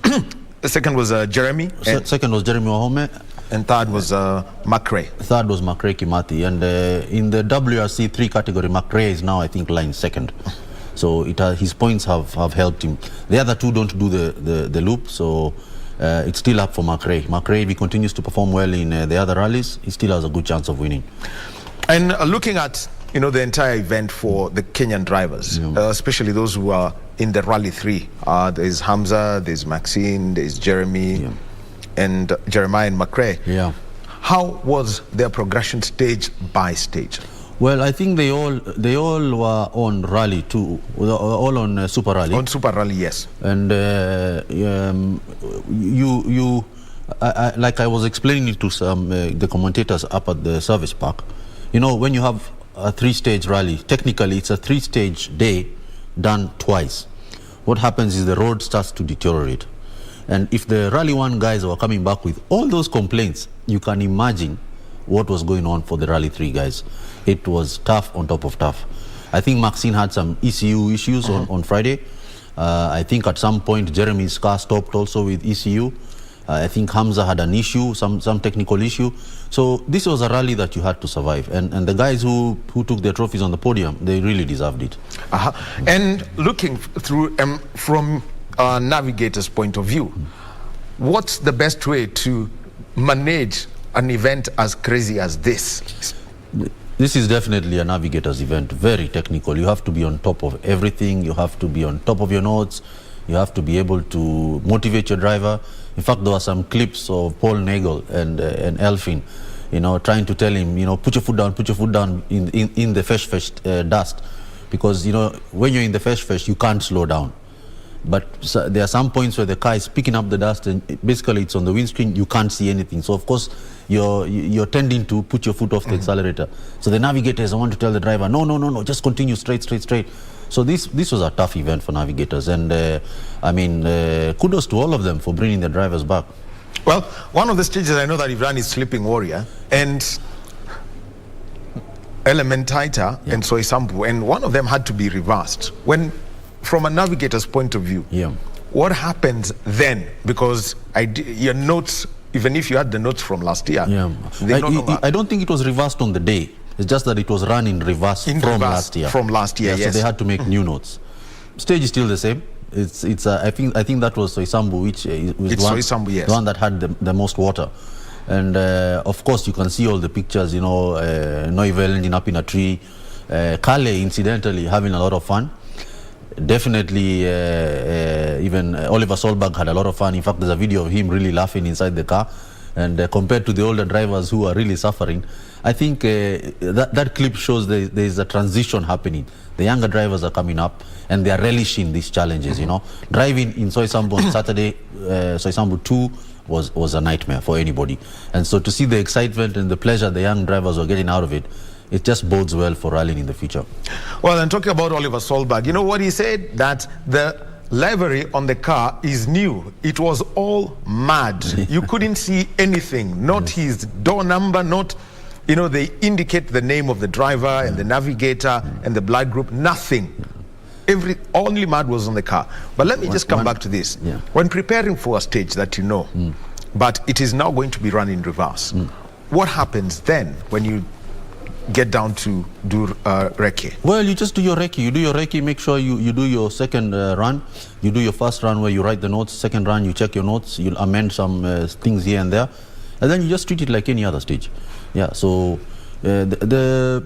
The second was Jeremy. Second was Jeremy Wahome. And third was McRae. Third was McRae Kimathi. And in the WRC 3 category, McRae is now, I think, lying second. So his points have helped him. The other two don't do the loop, so it's still up for McRae. McRae, if he continues to perform well in the other rallies, he still has a good chance of winning. And looking at the entire event for the Kenyan drivers, especially those who are in the Rally 3, there's Hamza, there's Maxine, there's Jeremy, and Jeremiah and McRae. Yeah. How was their progression stage by stage? Well, I think they all were on Rally too, all on Super Rally. On Super Rally, yes. And like I was explaining it to some the commentators up at the service park. When you have a 3-stage rally, technically it's a 3-stage day done twice. What happens is the road starts to deteriorate. And if the Rally 1 guys were coming back with all those complaints, you can imagine what was going on for the Rally 3 guys. It was tough on top of tough. I think Maxine had some ECU issues on Friday. I think at some point Jeremy's car stopped also with ECU. I think Hamza had an issue, some technical issue. So this was a rally that you had to survive. And the guys who took their trophies on the podium, they really deserved it. And looking through from a navigator's point of view, what's the best way to manage an event as crazy as this? This is definitely a navigator's event, very technical. You have to be on top of everything. You have to be on top of your notes. You have to be able to motivate your driver. In fact, there were some clips of Paul Nagel and Elfin, trying to tell him, put your foot down in the fesh dust. Because, when you're in the fesh, you can't slow down. But there are some points where the car is picking up the dust and basically it's on the windscreen, you can't see anything. So of course, you're tending to put your foot off the accelerator. So the navigators want to tell the driver, no, just continue straight. So this was a tough event for navigators. And kudos to all of them for bringing their drivers back. Well, one of the stages I know that you've run is Sleeping Warrior and Elementaita and Soisambu, and one of them had to be reversed. From a navigator's point of view, what happens then? Because your notes, even if you had the notes from last year, I don't think it was reversed on the day. It's just that it was run in reverse from last year. From last year, yes. So they had to make new notes. Stage is still the same. I think that was Soisambu, which was the one that had the most water. And of course, you can see all the pictures. Noivel ending up in a tree. Kale, incidentally, having a lot of fun. Definitely, even Oliver Solberg had a lot of fun. In fact, there's a video of him really laughing inside the car. And compared to the older drivers who are really suffering, I think that clip shows there's a transition happening. The younger drivers are coming up and they are relishing these challenges. Driving in Soisambu on Saturday, Soisambu 2 was a nightmare for anybody. And so to see the excitement and the pleasure the young drivers were getting out of it, it just bodes well for rallying in the future. Well, and talking about Oliver Solberg, you know what he said? That the livery on the car is new. It was all mad. You couldn't see anything, not his door number, not, they indicate the name of the driver and the navigator and the blood group, nothing. Only mud was on the car. But let me just come back to this. When preparing for a stage that but it is now going to be run in reverse, what happens then when you get down to do recce? Well, you just do your recce. You do your recce, make sure you do your second run. You do your first run where you write the notes. Second run, you check your notes. You'll amend some things here and there. And then you just treat it like any other stage. Yeah, so the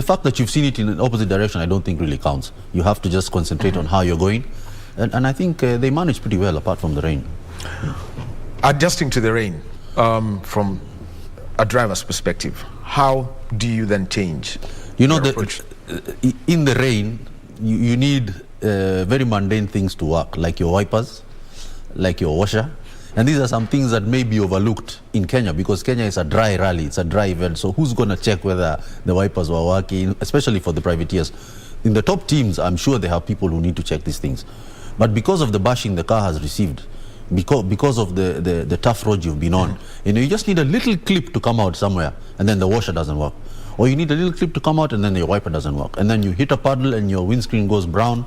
fact that you've seen it in the opposite direction, I don't think really counts. You have to just concentrate on how you're going. And I think they managed pretty well apart from the rain. Adjusting to the rain, from a driver's perspective, how do you then change? In the rain, you need very mundane things to work, like your wipers, like your washer. And these are some things that may be overlooked in Kenya because Kenya is a dry rally, it's a dry event. So who's going to check whether the wipers were working, especially for the privateers? In the top teams, I'm sure they have people who need to check these things. But because of the bashing the car has received, because of the tough road you've been on, you just need a little clip to come out somewhere and then the washer doesn't work. Or you need a little clip to come out and then your wiper doesn't work. And then you hit a puddle and your windscreen goes brown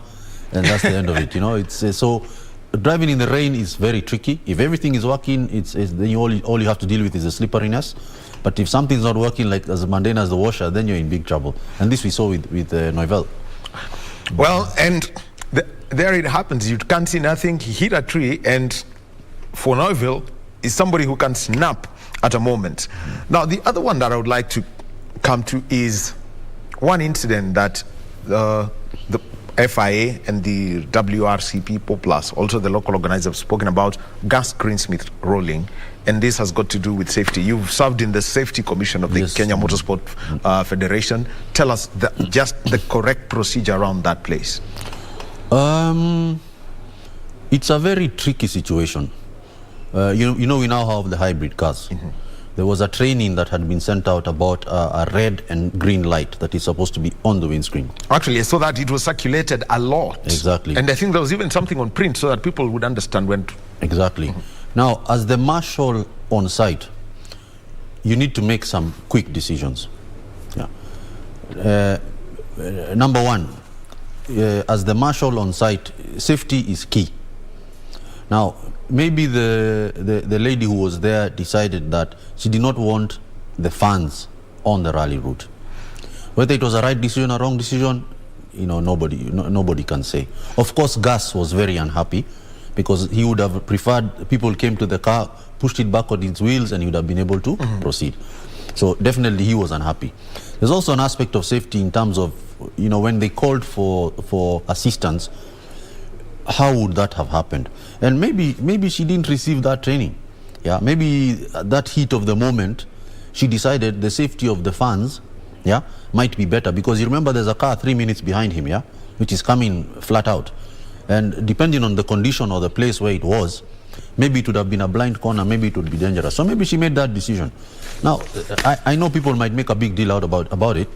and that's the end of it. It's so driving in the rain is very tricky. If everything is working, then all you have to deal with is the slipperiness. But if something's not working, like as mundane as the washer, then you're in big trouble. And this we saw with Noivelle. Well, and there it happens. You can't see nothing. He hit a tree, and for Noivelle is somebody who can snap at a moment. Now, the other one that I would like to come to is one incident that the FIA and the WRC people, plus also the local organizers, have spoken about, Gus Greensmith rolling, and this has got to do with safety. You've served in the safety commission of the Kenya Motorsport Federation. Tell us just the correct procedure around that place. It's a very tricky situation. You know, we now have the hybrid cars. There was a training that had been sent out about a red and green light that is supposed to be on the windscreen. Actually, I saw that it was circulated a lot. Exactly. And I think there was even something on print so that people would understand when to... Exactly. Now, as the marshal on site, you need to make some quick decisions. Yeah. Number one, as the marshal on site, safety is key. Now, maybe the lady who was there decided that she did not want the fans on the rally route. Whether it was a right decision or wrong decision, you know, nobody can say. Of course, Gus was very unhappy because he would have preferred people came to the car, pushed it back on its wheels, and he would have been able to proceed. So definitely he was unhappy. There's also an aspect of safety in terms of, you know, when they called for assistance, how would that have happened? And maybe she didn't receive that training. Yeah, maybe at that heat of the moment, she decided the safety of the fans, yeah, might be better, because you remember there's a car 3 minutes behind him, yeah, which is coming flat out. And depending on the condition or the place where it was, maybe it would have been a blind corner, maybe it would be dangerous. So maybe she made that decision. Now, I know people might make a big deal out about it,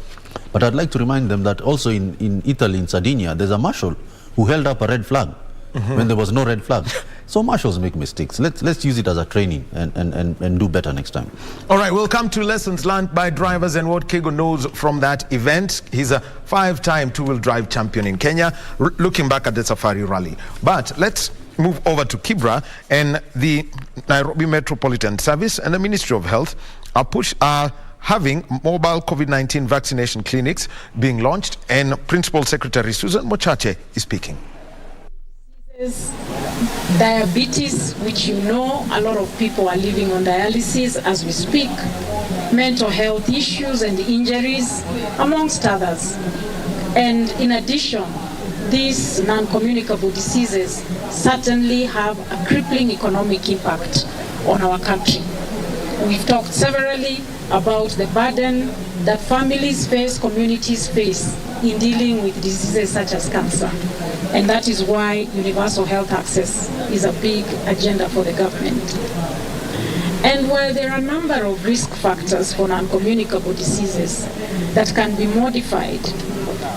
but I'd like to remind them that also in Italy, in Sardinia, there's a marshal who held up a red flag when there was no red flag. So marshals make mistakes. Let's use it as a training and do better next time. All right, we'll come to lessons learned by drivers and what Kego knows from that event. He's a 5-time two-wheel drive champion in Kenya, looking back at the Safari Rally. But let's move over to Kibra, and the Nairobi Metropolitan Service and the Ministry of Health are having mobile COVID-19 vaccination clinics being launched, and Principal Secretary Susan Mochache is speaking. Diabetes, which you know a lot of people are living on dialysis as we speak, mental health issues and injuries, amongst others. And in addition, these non-communicable diseases certainly have a crippling economic impact on our country. We've talked severally about the burden that families face, communities face in dealing with diseases such as cancer. And that is why universal health access is a big agenda for the government. And while there are a number of risk factors for non-communicable diseases that can be modified,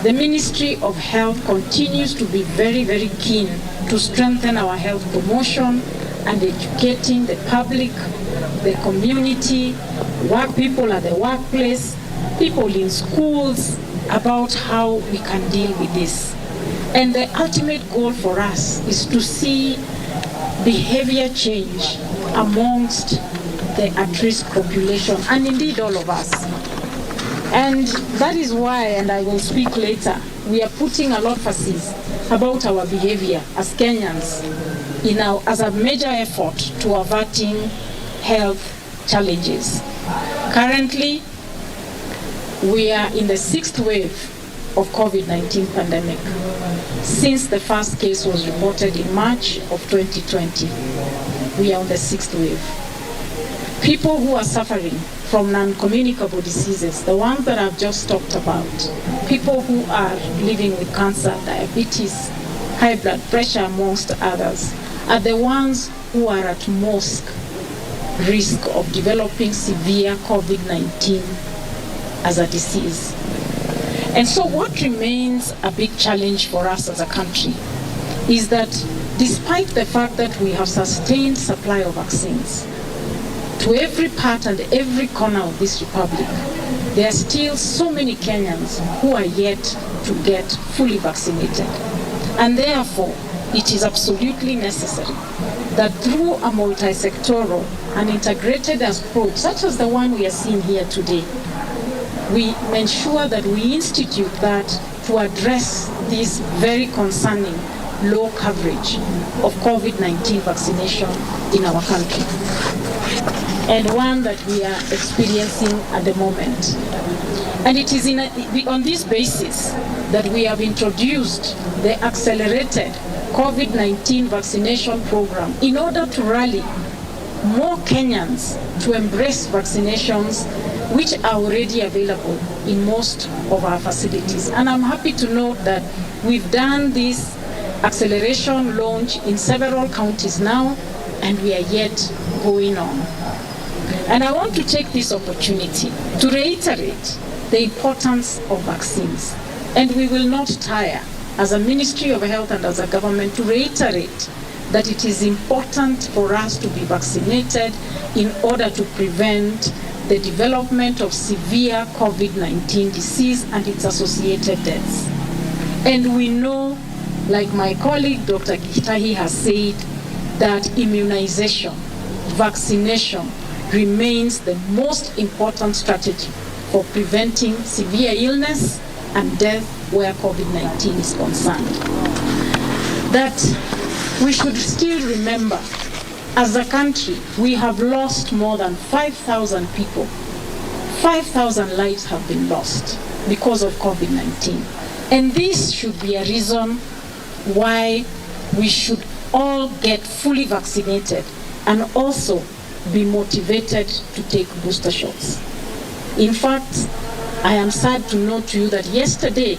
the Ministry of Health continues to be very, very keen to strengthen our health promotion and educating the public, the community, people at the workplace, people in schools about how we can deal with this. And the ultimate goal for us is to see behavior change amongst the at-risk population, and indeed all of us. And that is why, and I will speak later, we are putting a lot of emphasis about our behavior as Kenyans as a major effort to averting health challenges. Currently, we are in the 6th wave of COVID-19 pandemic since the first case was reported in March of 2020. We are on the 6th wave. People who are suffering from non-communicable diseases, the ones that I've just talked about, people who are living with cancer, diabetes, high blood pressure, amongst others, are the ones who are at most risk of developing severe COVID-19 as a disease. And so what remains a big challenge for us as a country is that despite the fact that we have sustained supply of vaccines to every part and every corner of this republic, there are still so many Kenyans who are yet to get fully vaccinated. And therefore, it is absolutely necessary that through a multi-sectoral and integrated approach, such as the one we are seeing here today, we ensure that we institute that to address this very concerning low coverage of COVID-19 vaccination in our country, and one that we are experiencing at the moment. And it is on this basis that we have introduced the accelerated COVID-19 vaccination program in order to rally more Kenyans to embrace vaccinations which are already available in most of our facilities. And I'm happy to note that we've done this acceleration launch in several counties now, and we are yet going on. And I want to take this opportunity to reiterate the importance of vaccines. And we will not tire, as a Ministry of Health and as a government, to reiterate that it is important for us to be vaccinated in order to prevent the development of severe COVID-19 disease and its associated deaths. And we know, like my colleague Dr. Gitahi has said, that immunization, vaccination, remains the most important strategy for preventing severe illness and death where COVID-19 is concerned. That we should still remember, as a country, we have lost more than 5,000 people. 5,000 lives have been lost because of COVID-19. And this should be a reason why we should all get fully vaccinated and also be motivated to take booster shots. In fact, I am sad to note to you that yesterday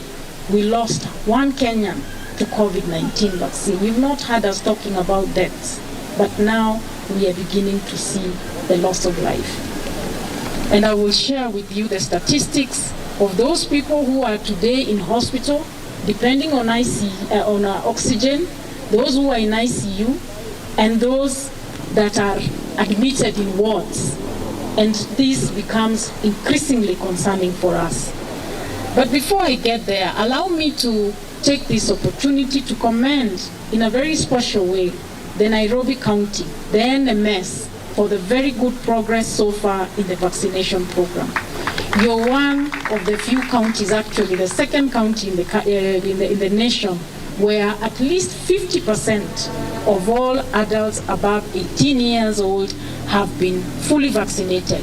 we lost one Kenyan to COVID-19 vaccine. You've not heard us talking about deaths, but now we are beginning to see the loss of life. And I will share with you the statistics of those people who are today in hospital, depending on oxygen, those who are in ICU, and those that are admitted in wards. And this becomes increasingly concerning for us. But before I get there, allow me to take this opportunity to commend in a very special way the Nairobi County, the NMS, for the very good progress so far in the vaccination program. You're one of the few counties, actually the second county in the nation, where at least 50% of all adults above 18 years old have been fully vaccinated.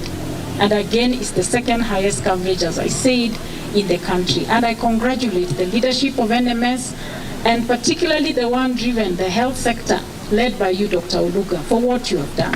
And again, it's the second highest coverage, as I said, in the country. And I congratulate the leadership of NMS, and particularly the one driven, the health sector, led by you, Dr. Oluga, for what you have done.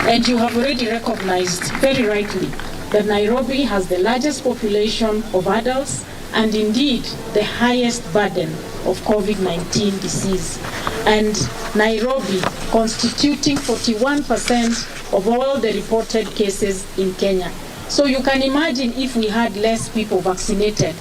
And you have already recognized, very rightly, that Nairobi has the largest population of adults and indeed the highest burden of COVID-19 disease. And Nairobi constituting 41% of all the reported cases in Kenya. So you can imagine if we had less people vaccinated,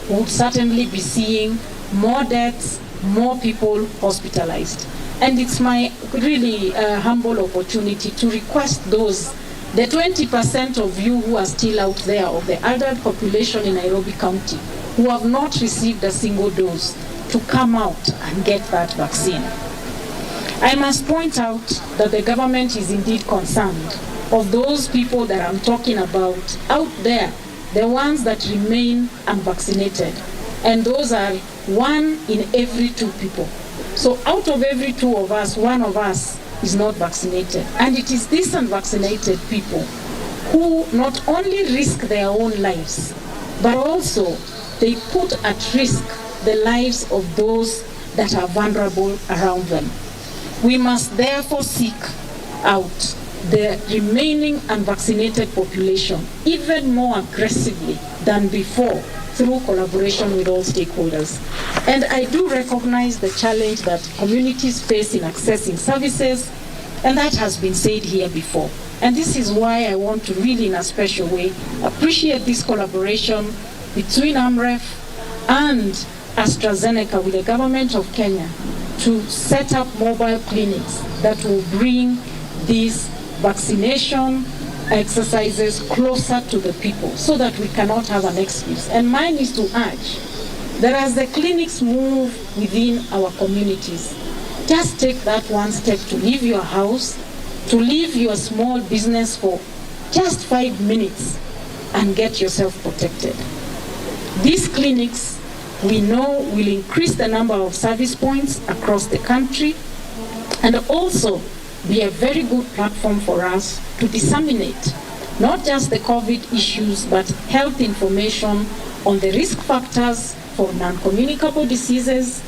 we would certainly be seeing more deaths, more people hospitalized. And it's my really humble opportunity to request those, the 20% of you who are still out there of the adult population in Nairobi County who have not received a single dose, to come out and get that vaccine. I must point out that the government is indeed concerned of those people that I'm talking about out there, the ones that remain unvaccinated. And those are 1 in every 2 people. So out of every 2 of us, 1 of us is not vaccinated. And it is these unvaccinated people who not only risk their own lives, but also they put at risk the lives of those that are vulnerable around them. We must therefore seek out the remaining unvaccinated population even more aggressively than before through collaboration with all stakeholders. And I do recognize the challenge that communities face in accessing services, and that has been said here before. And this is why I want to really, in a special way, appreciate this collaboration between AMREF and AstraZeneca with the government of Kenya to set up mobile clinics that will bring these vaccination exercises closer to the people so that we cannot have an excuse. And mine is to urge that as the clinics move within our communities, Just take that one step to leave your house, to leave your small business for just 5 minutes and get yourself protected. These clinics, we know, will increase the number of service points across the country and also be a very good platform for us to disseminate not just the COVID issues, but health information on the risk factors for non-communicable diseases,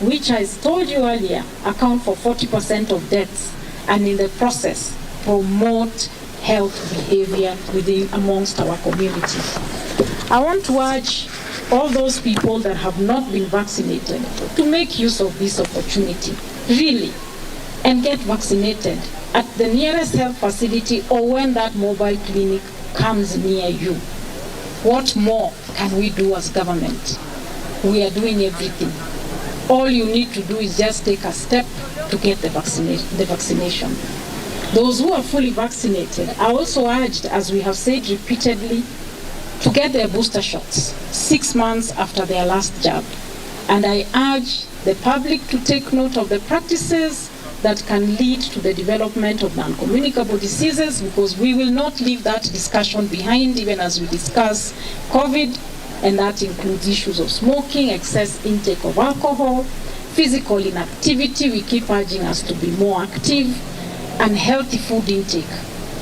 which, as told you earlier, account for 40% of deaths, and in the process, promote health behavior amongst our community. I want to urge all those people that have not been vaccinated to make use of this opportunity, really, and get vaccinated at the nearest health facility or when that mobile clinic comes near you. What more can we do as government? We are doing everything. All you need to do is just take a step to get the vaccination. Those who are fully vaccinated are also urged, as we have said repeatedly, to get their booster shots 6 months after their last jab. And I urge the public to take note of the practices that can lead to the development of non-communicable diseases, because we will not leave that discussion behind even as we discuss COVID, and that includes issues of smoking, excess intake of alcohol, physical inactivity. We keep urging us to be more active, and healthy food intake.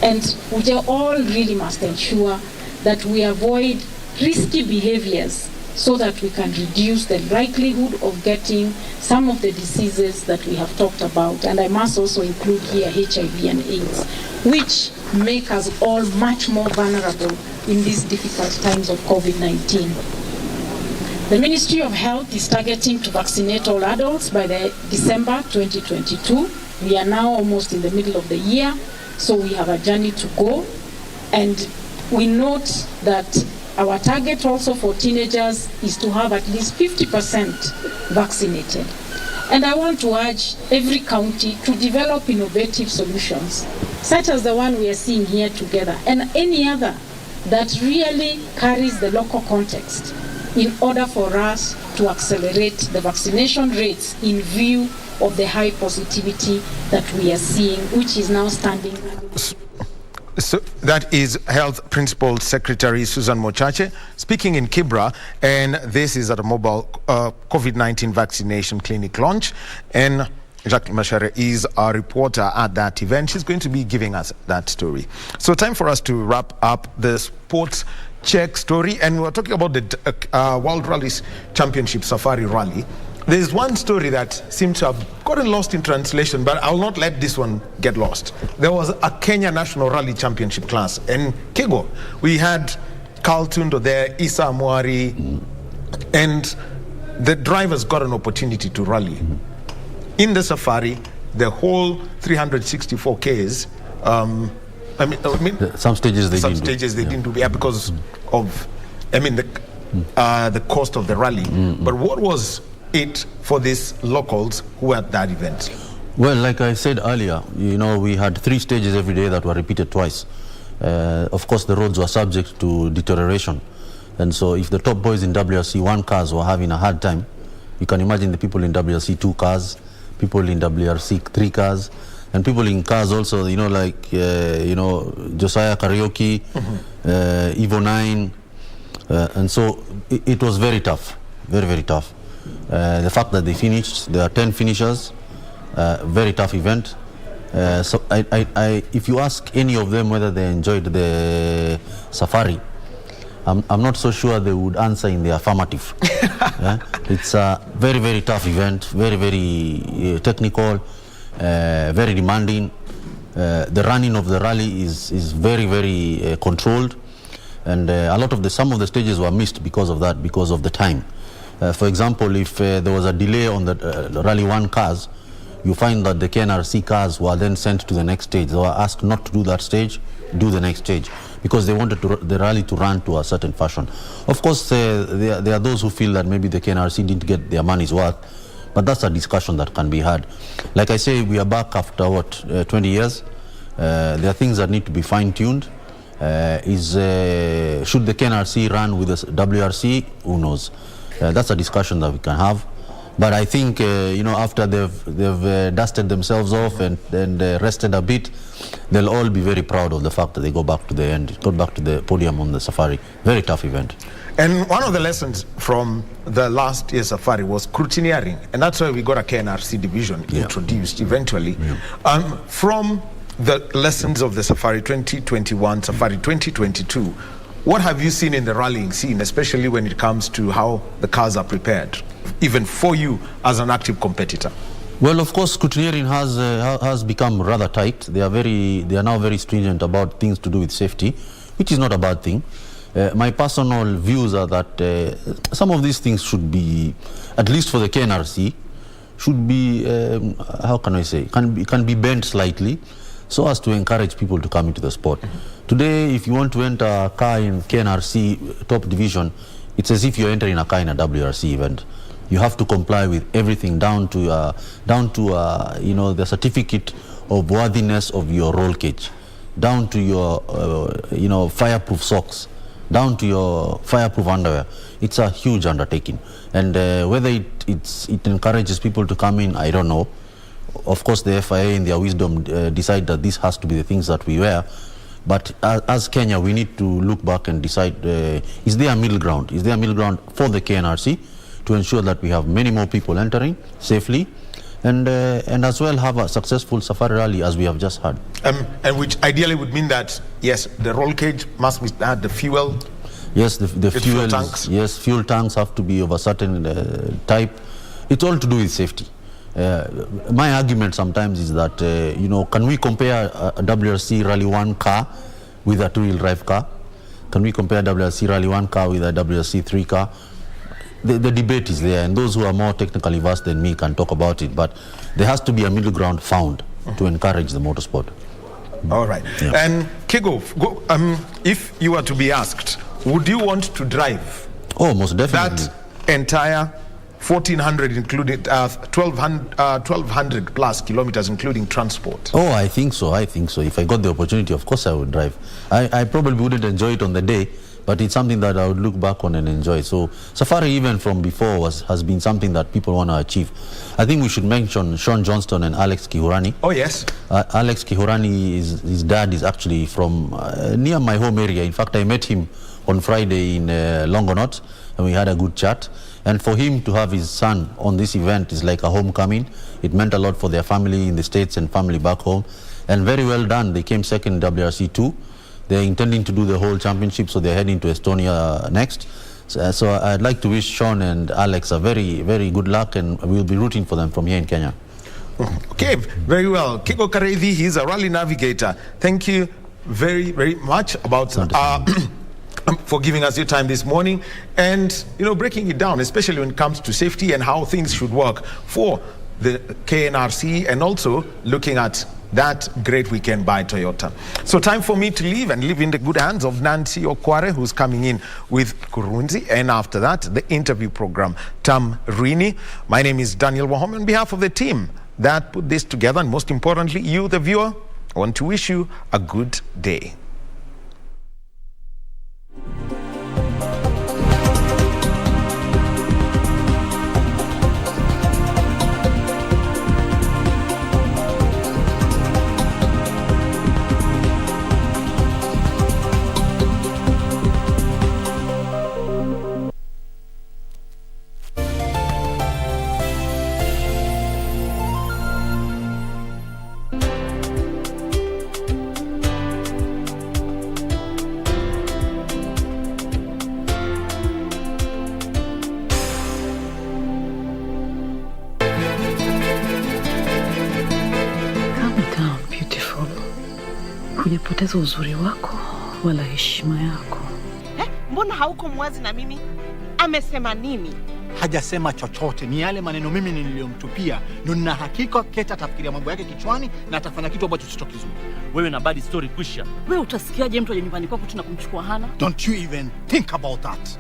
And we all really must ensure that we avoid risky behaviors so that we can reduce the likelihood of getting some of the diseases that we have talked about. And I must also include here HIV and AIDS, which make us all much more vulnerable in these difficult times of COVID-19. The Ministry of Health is targeting to vaccinate all adults by December 2022. We are now almost in the middle of the year, so we have a journey to go. And we note that our target also for teenagers is to have at least 50% vaccinated. And I want to urge every county to develop innovative solutions, such as the one we are seeing here together, and any other that really carries the local context, in order for us to accelerate the vaccination rates in view of the high positivity that we are seeing, which is now standing. So that is Health Principal Secretary Susan Mochache speaking in Kibra, and this is at a mobile COVID-19 vaccination clinic launch. And Jacques Mashere is our reporter at that event. She's going to be giving us that story. So time for us to wrap up the sports check story, and we're talking about the World Rally Championship Safari Rally. There's one story that seems to have gotten lost in translation, but I'll not let this one get lost. There was a Kenya National Rally Championship class in Kigo. We had Carl Tundo there, Isa Amwari, and the drivers got an opportunity to rally. In the safari, the whole 364 Ks, some stages they didn't do, yeah, because of, the cost of the rally. But what was it for these locals who were at that event? Well, like I said earlier, we had 3 stages every day that were repeated twice. Of course, the roads were subject to deterioration. And so if the top boys in WRC 1 cars were having a hard time, you can imagine the people in WRC 2 cars, people in WRC 3 cars, and people in cars also, like, Josiah Karaoke, Evo 9. And so it was very tough, very, very tough. The fact that they finished, there are 10 finishers, very tough event. So if you ask any of them whether they enjoyed the safari, I'm not so sure they would answer in the affirmative. It's a very, very tough event, very, very technical, very demanding. The running of the rally is very, very controlled, and some of the stages were missed because of that, because of the time. For example, if there was a delay on the Rally 1 cars, you find that the KNRC cars were then sent to the next stage. They were asked not to do that stage, do the next stage, because they wanted the rally to run to a certain fashion. Of course, there are those who feel that maybe the KNRC didn't get their money's worth, but that's a discussion that can be had. Like I say, we are back after 20 years. There are things that need to be fine-tuned. Should the KNRC run with the WRC? Who knows? That's a discussion that we can have. But I think, after they've dusted themselves off and rested a bit, they'll all be very proud of the fact that they got back to the podium on the safari. Very tough event. And one of the lessons from the last year's safari was scrutineering, and that's why we got a KNRC division introduced eventually. From the lessons of the safari 2021, safari 2022, what have you seen in the rallying scene, especially when it comes to how the cars are prepared, even for you as an active competitor? Well, of course, scrutineering has become rather tight. They are now very stringent about things to do with safety, which is not a bad thing. My personal views are that some of these things should be, at least for the KNRC, should be, how can I say, can be bent slightly so as to encourage people to come into the sport. Today, if you want to enter a car in KNRC top division, it's as if you're entering a car in a WRC event. You have to comply with everything down to the certificate of worthiness of your roll cage, down to your fireproof socks, down to your fireproof underwear. It's a huge undertaking, and whether it encourages people to come in, I don't know. Of course, the FIA in their wisdom decide that this has to be the things that we wear. But as Kenya, we need to look back and decide, is there a middle ground? Is there a middle ground for the KNRC to ensure that we have many more people entering safely, and as well have a successful safari rally as we have just had. And which ideally would mean that, yes, the roll cage must be the fuel. Yes, the fuel tanks. Yes, fuel tanks have to be of a certain type. It's all to do with safety. My argument sometimes is that, can we compare a WRC Rally 1 car with a two-wheel drive car? Can we compare WRC Rally 1 car with a WRC 3 car? The debate is there, and those who are more technically versed than me can talk about it, but there has to be a middle ground found to encourage the motorsport. All right. Yeah. And Kigo, if you were to be asked, would you want to drive? Oh, most definitely. That entire 1,400, including 1,200 plus kilometers, including transport? Oh, I think so. If I got the opportunity, of course I would drive. I probably wouldn't enjoy it on the day, but it's something that I would look back on and enjoy. So safari, even from before, has been something that people want to achieve. I think we should mention Sean Johnston and Alex Kihurani. Oh, yes. Alex Kihurani, his dad is actually from near my home area. In fact, I met him on Friday in Longonot, and we had a good chat. And for him to have his son on this event is like a homecoming. It meant a lot for their family in the States and family back home. And very well done. They came second in WRC2. They're intending to do the whole championship, so they're heading to Estonia next. So I'd like to wish Sean and Alex a very, very good luck, and we'll be rooting for them from here in Kenya. Okay, very well. Kiko Karevi, he's a rally navigator. Thank you very, very much for giving us your time this morning and, breaking it down, especially when it comes to safety and how things should work for the KNRC, and also looking at that great weekend by Toyota. So time for me to leave and leave in the good hands of Nancy Okware, who's coming in with Kurunzi, and after that, the interview program, Tam Rini. My name is Daniel Wahome. On behalf of the team that put this together, and most importantly, you, the viewer, I want to wish you a good day. Hujapoteza uzuri wako wala heshima yako. Mbona hauko mwazi na mimi? Amesema nini? Hajasema chochote, ni yale maneno mimi niliyomtupia. Ndio nina hakika Keta atafikiria mambo yake kichwani na atafanya kitu ambacho sio kizuri. Wewe na bad story kwisha. Wewe utasikiaje mtu aje nyumbani kwako tunakumchukua Hana? Don't you even think about that.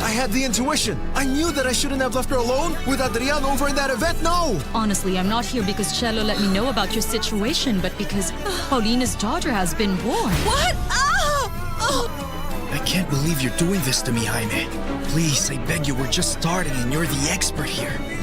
I had the intuition. I knew that I shouldn't have left her alone with Adrian over in that event. No! Honestly, I'm not here because Cello let me know about your situation, but because Paulina's daughter has been born. What? I can't believe you're doing this to me, Jaime. Please, I beg you, we're just starting and you're the expert here.